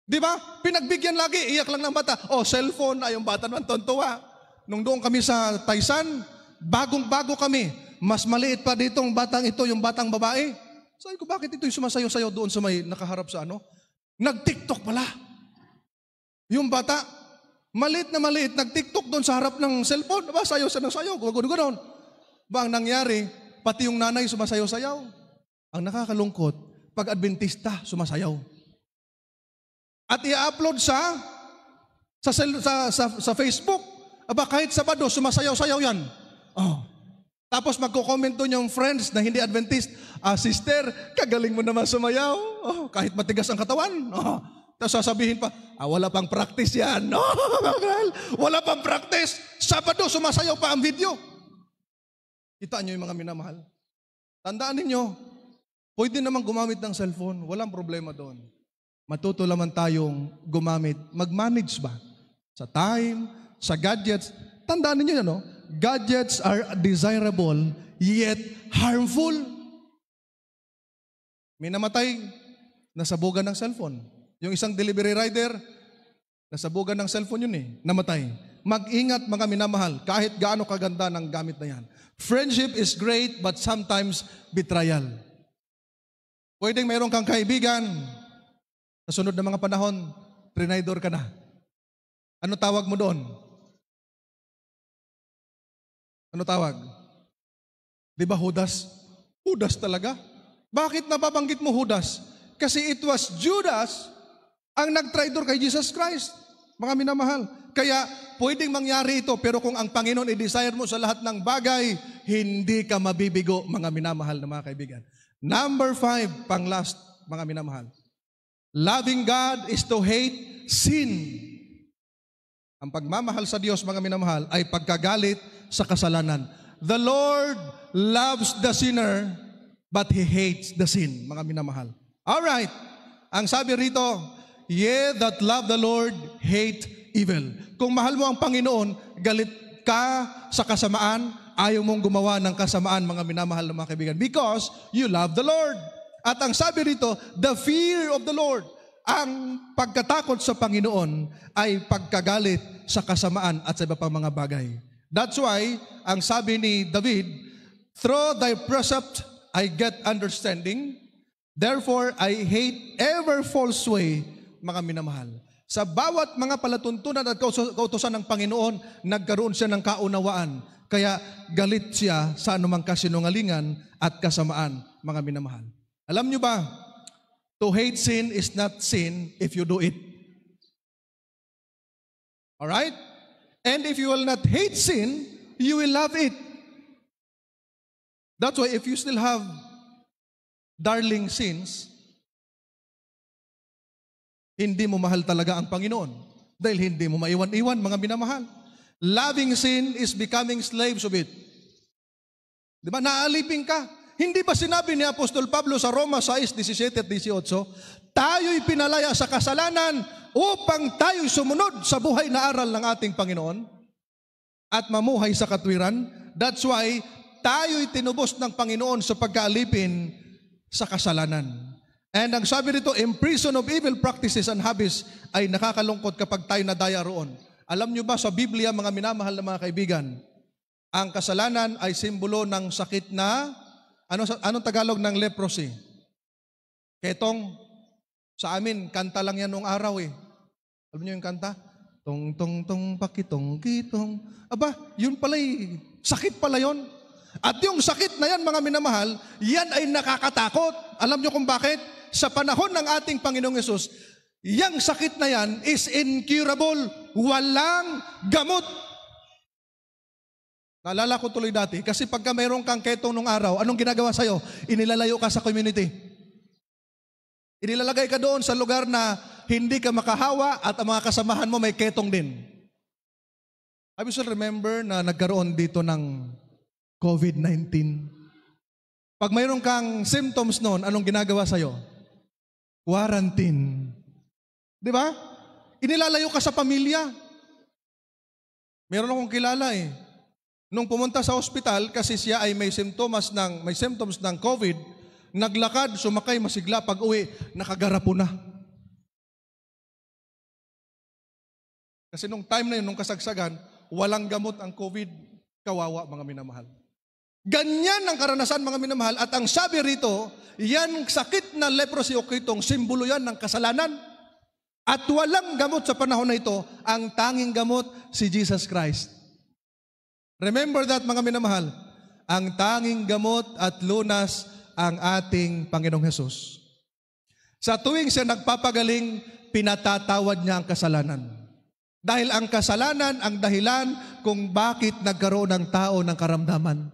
di ba? Pinagbigyan lagi, iyak lang ng bata. Cellphone, ay yung bata naman, tontuwa. Nung doon kami sa Taysan, bagong-bago kami. Mas maliit pa dito ang batang ito, yung batang babae. Sabi ko, bakit ito yung sumasayaw-sayaw doon sa may nakaharap sa ano? Nag-TikTok pala. Yung bata, maliit na maliit, nag-TikTok doon sa harap ng cellphone. Diba? Sayaw siya ng sayaw, gano'n. Ba ang nangyari, pati yung nanay sumasayaw-sayaw. Ang nakakalungkot, pag Adventista, sumasayaw. At i-upload sa Facebook. Kahit Sabado, sumasayaw-sayaw yan. Tapos magko-comment doon yung friends na hindi Adventist, sister, kagaling mo naman sumayaw. Kahit matigas ang katawan. Tapos sasabihin pa, wala pang practice yan. Wala pang practice. Sabado, sumasayaw pa ang video. Kita nyo yung mga minamahal. Tandaan ninyo, pwede naman gumamit ng cellphone. Walang problema doon. Matuto naman tayong gumamit. Mag-manage ba? Sa time, sa gadgets. Tandaan ninyo yan, no? Gadgets are desirable, yet harmful. May namatay, nasabugan ng cellphone. Yung isang delivery rider, nasabugan ng cellphone yun namatay. Mag-ingat, mga minamahal, kahit gaano kaganda ng gamit na yan. Friendship is great, but sometimes betrayal. Pwedeng mayroon kang kaibigan, sa sunod na mga panahon, trinidor ka na. Ano tawag mo doon? Ano tawag? Di ba Judas? Judas talaga? Bakit nababanggit mo Judas? Kasi it was Judas ang nag-traitor kay Jesus Christ. Mga minamahal. Kaya pwedeng mangyari ito, pero kung ang Panginoon i-desire mo sa lahat ng bagay, hindi ka mabibigo, mga minamahal na mga kaibigan. Number 5, pang last, mga minamahal. Loving God is to hate sin. Ang pagmamahal sa Diyos, mga minamahal, ay pagkagalit sa kasalanan. The Lord loves the sinner, but He hates the sin, mga minamahal. Alright, ang sabi rito, ye that love the Lord hate evil. Kung mahal mo ang Panginoon, galit ka sa kasamaan, ayaw mong gumawa ng kasamaan, mga minamahal na mga kaibigan, because you love the Lord. At ang sabi rito, the fear of the Lord. Ang pagkatakot sa Panginoon ay pagkagalit sa kasamaan at sa iba pang mga bagay. That's why, ang sabi ni David, through thy precept I get understanding, therefore I hate every false way, mga minamahal. Sa bawat mga palatuntunan at kautusan ng Panginoon, nagkaroon siya ng kaunawaan. Kaya galit siya sa anumang kasinungalingan at kasamaan, mga minamahal. Alam nyo ba, to hate sin is not sin if you do it. Alright? And if you will not hate sin, you will love it. That's why if you still have darling sins, hindi mo mahal talaga ang Panginoon. Dahil hindi mo maiwan-iwan, mga minamahal. Loving sin is becoming slaves of it. Di ba? Naalipin ka. Hindi ba sinabi ni Apostol Pablo sa Roma 6:17 at 18, tayo'y pinalaya sa kasalanan upang tayo'y sumunod sa buhay na aral ng ating Panginoon at mamuhay sa katwiran. That's why tayo'y tinubos ng Panginoon sa pagkaalipin sa kasalanan. And ang sabi rito, imprison of evil practices and habits ay nakakalungkot kapag tayo nadaya roon. Alam nyo ba sa Biblia, mga minamahal na mga kaibigan, ang kasalanan ay simbolo ng sakit na anong Tagalog ng leprosy? Ketong. Sa amin, kanta lang yan noong araw eh. Alam niyo yung kanta? Tong tong tong pakitong kitong. Aba, yun pala'y, sakit pala yun. At yung sakit na yan, mga minamahal, yan ay nakakatakot. Alam niyo kung bakit? Sa panahon ng ating Panginoong Yesus, yung sakit na yan is incurable. Walang gamot. Naalala ko tuloy dati, kasi pagka mayroon kang ketong nung araw, anong ginagawa sa'yo? Inilalayo ka sa community. Inilalagay ka doon sa lugar na hindi ka makahawa at ang mga kasamahan mo may ketong din. I still remember na nagkaroon dito ng COVID-19. Pag mayroon kang symptoms noon, anong ginagawa sa'yo? Quarantine. Di ba? Inilalayo ka sa pamilya. Meron akong kilala eh. Nung pumunta sa ospital, kasi siya ay may symptoms ng COVID, naglakad, sumakay, masigla, pag uwi, nakagarapo na. Kasi nung time na yun, nung kasagsagan, walang gamot ang COVID, kawawa, mga minamahal. Ganyan ang karanasan, mga minamahal, at ang sabi rito, yan sakit na leprosy o kitong, simbolo yan ng kasalanan. At walang gamot sa panahon na ito, ang tanging gamot, si Jesus Christ. Remember that, mga minamahal, ang tanging gamot at lunas ang ating Panginoong Hesus. Sa tuwing siya nagpapagaling, pinatatawad niya ang kasalanan. Dahil ang kasalanan ang dahilan kung bakit nagkaroon ng tao ng karamdaman.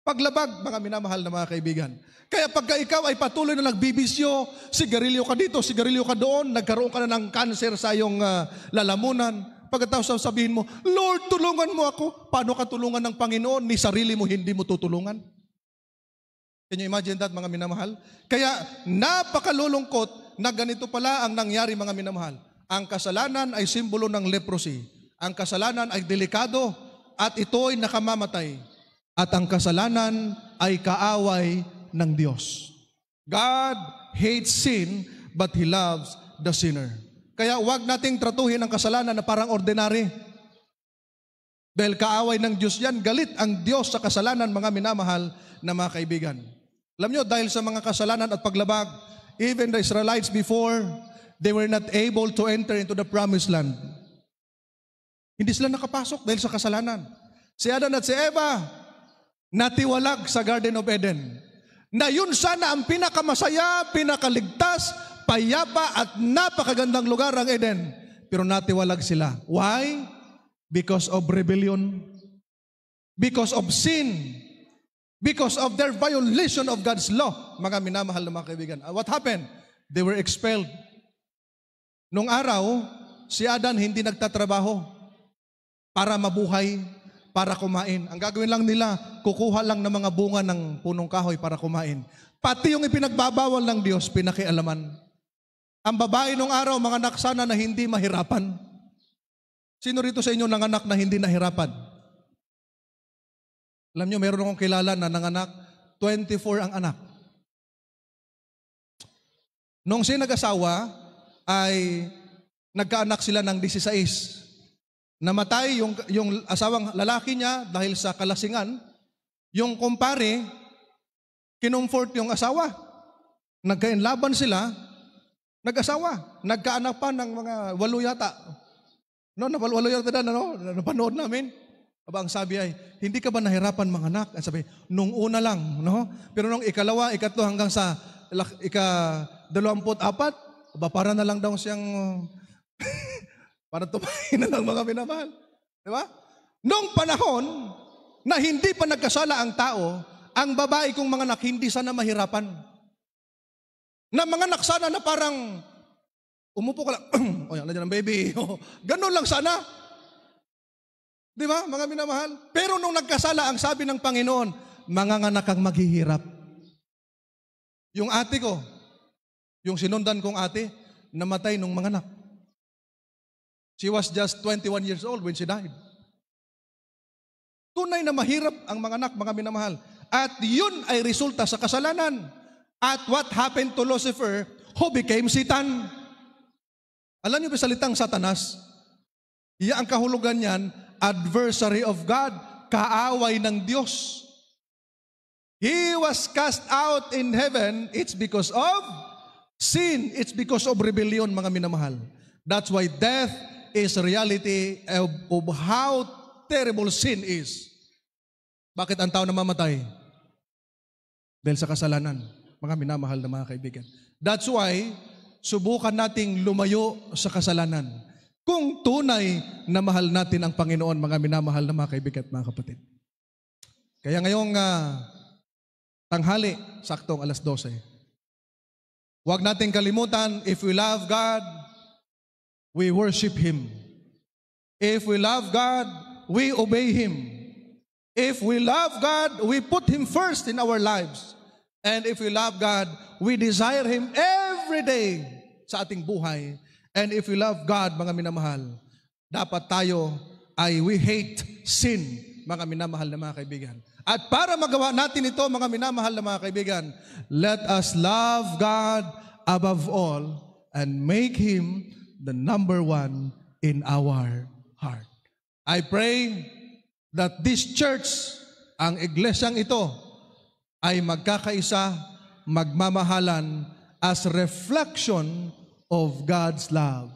Paglabag, mga minamahal na mga kaibigan. Kaya pagka ikaw ay patuloy na nagbibisyo, sigarilyo ka dito, sigarilyo ka doon, nagkaroon ka na ng cancer sa iyong lalamunan, pagkatapos sabihin mo, Lord, tulungan mo ako. Paano ka tulungan ng Panginoon? Ni sarili mo, hindi mo tutulungan. Can you imagine that, mga minamahal? Kaya napakalulungkot na ganito pala ang nangyari, mga minamahal. Ang kasalanan ay simbolo ng leprosy. Ang kasalanan ay delikado at ito ay nakamamatay. At ang kasalanan ay kaaway ng Diyos. God hates sin, but He loves the sinner. Kaya huwag nating tratuhin ang kasalanan na parang ordinary. Dahil kaaway ng Diyos yan, galit ang Diyos sa kasalanan, mga minamahal na mga kaibigan. Alam nyo, dahil sa mga kasalanan at paglabag, even the Israelites before, they were not able to enter into the promised land. Hindi sila nakapasok dahil sa kasalanan. Si Adan at si Eva, natiwalag sa Garden of Eden. Na yun sana ang pinakamasaya, pinakaligtas, payapa at napakagandang lugar ang Eden. Pero natiwalag sila. Why? Because of rebellion. Because of sin. Because of their violation of God's law. Mga minamahal na mga kaibigan. What happened? They were expelled. Nung araw, si Adan hindi nagtatrabaho para mabuhay. para kumain. Ang gagawin lang nila, kukuha lang ng mga bunga ng punong kahoy para kumain. Pati yung ipinagbabawal ng Diyos, pinakialaman. Ang babae nung araw, mga anak, sana na hindi mahirapan. Sino rito sa inyo nanganak na hindi nahirapan? Alam nyo, meron akong kilala na nanganak, 24 ang anak. Nung siya nag-asawa, ay nagkaanak sila ng 16. Namatay yung asawang lalaki niya dahil sa kalasingan. Yung kumpare, kinumfort yung asawa. Nagkainlaban sila, nag-asawa. Nagkaanak pa ng mga 8 yata. No, 8 yata na, no? Napanood namin. Aba, ang sabi ay, hindi ka ba nahirapan mga anak? Ang sabi, nung una lang, no? Pero nung ikalawa, ikatlo hanggang sa ika-24, aba, para na lang daw siyang para tumahin na lang mga minamahal. Di ba? Noong panahon na hindi pa nagkasala ang tao, ang babae kong mga anak hindi sana mahirapan. Na mga anak sana na parang umupo ka lang, o yan, nandiyan ang baby. Ganun lang sana. Di ba, mga minamahal? Pero nung nagkasala, ang sabi ng Panginoon, manganganak kang maghihirap. Yung ate ko, yung sinundan kong ate, namatay nung mga anak. She was just 21 years old when she died. Tunay na mahirap ang mga anak, mga minamahal. At yun ay resulta sa kasalanan. At what happened to Lucifer, who became Satan? Alam niyo ba salitang Satanas? Iya ang kahulugan niyan, adversary of God, kaaway ng Diyos. He was cast out in heaven, it's because of sin, it's because of rebellion, mga minamahal. That's why death is a reality of how terrible sin is. Bakit ang tao namamatay? Dahil sa kasalanan, mga minamahal na mga kaibigan. That's why, subukan nating lumayo sa kasalanan. Kung tunay na mahal natin ang Panginoon, mga minamahal na mga kaibigan at mga kapatid. Kaya ngayong tanghali, saktong 12:00, huwag nating kalimutan, if we love God, we worship Him. If we love God, we obey Him. If we love God, we put Him first in our lives. And if we love God, we desire Him every day sa ating buhay. And if we love God, mga minamahal, dapat tayo ay we hate sin, mga minamahal na mga kaibigan. At para magawa natin ito, mga minamahal na mga kaibigan, let us love God above all and make Him the number one in our heart. I pray that this church, ang iglesyang ito, ay magkakaisa, magmamahalan as reflection of God's love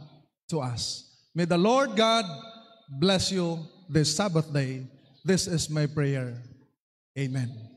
to us. May the Lord God bless you this Sabbath day. This is my prayer. Amen.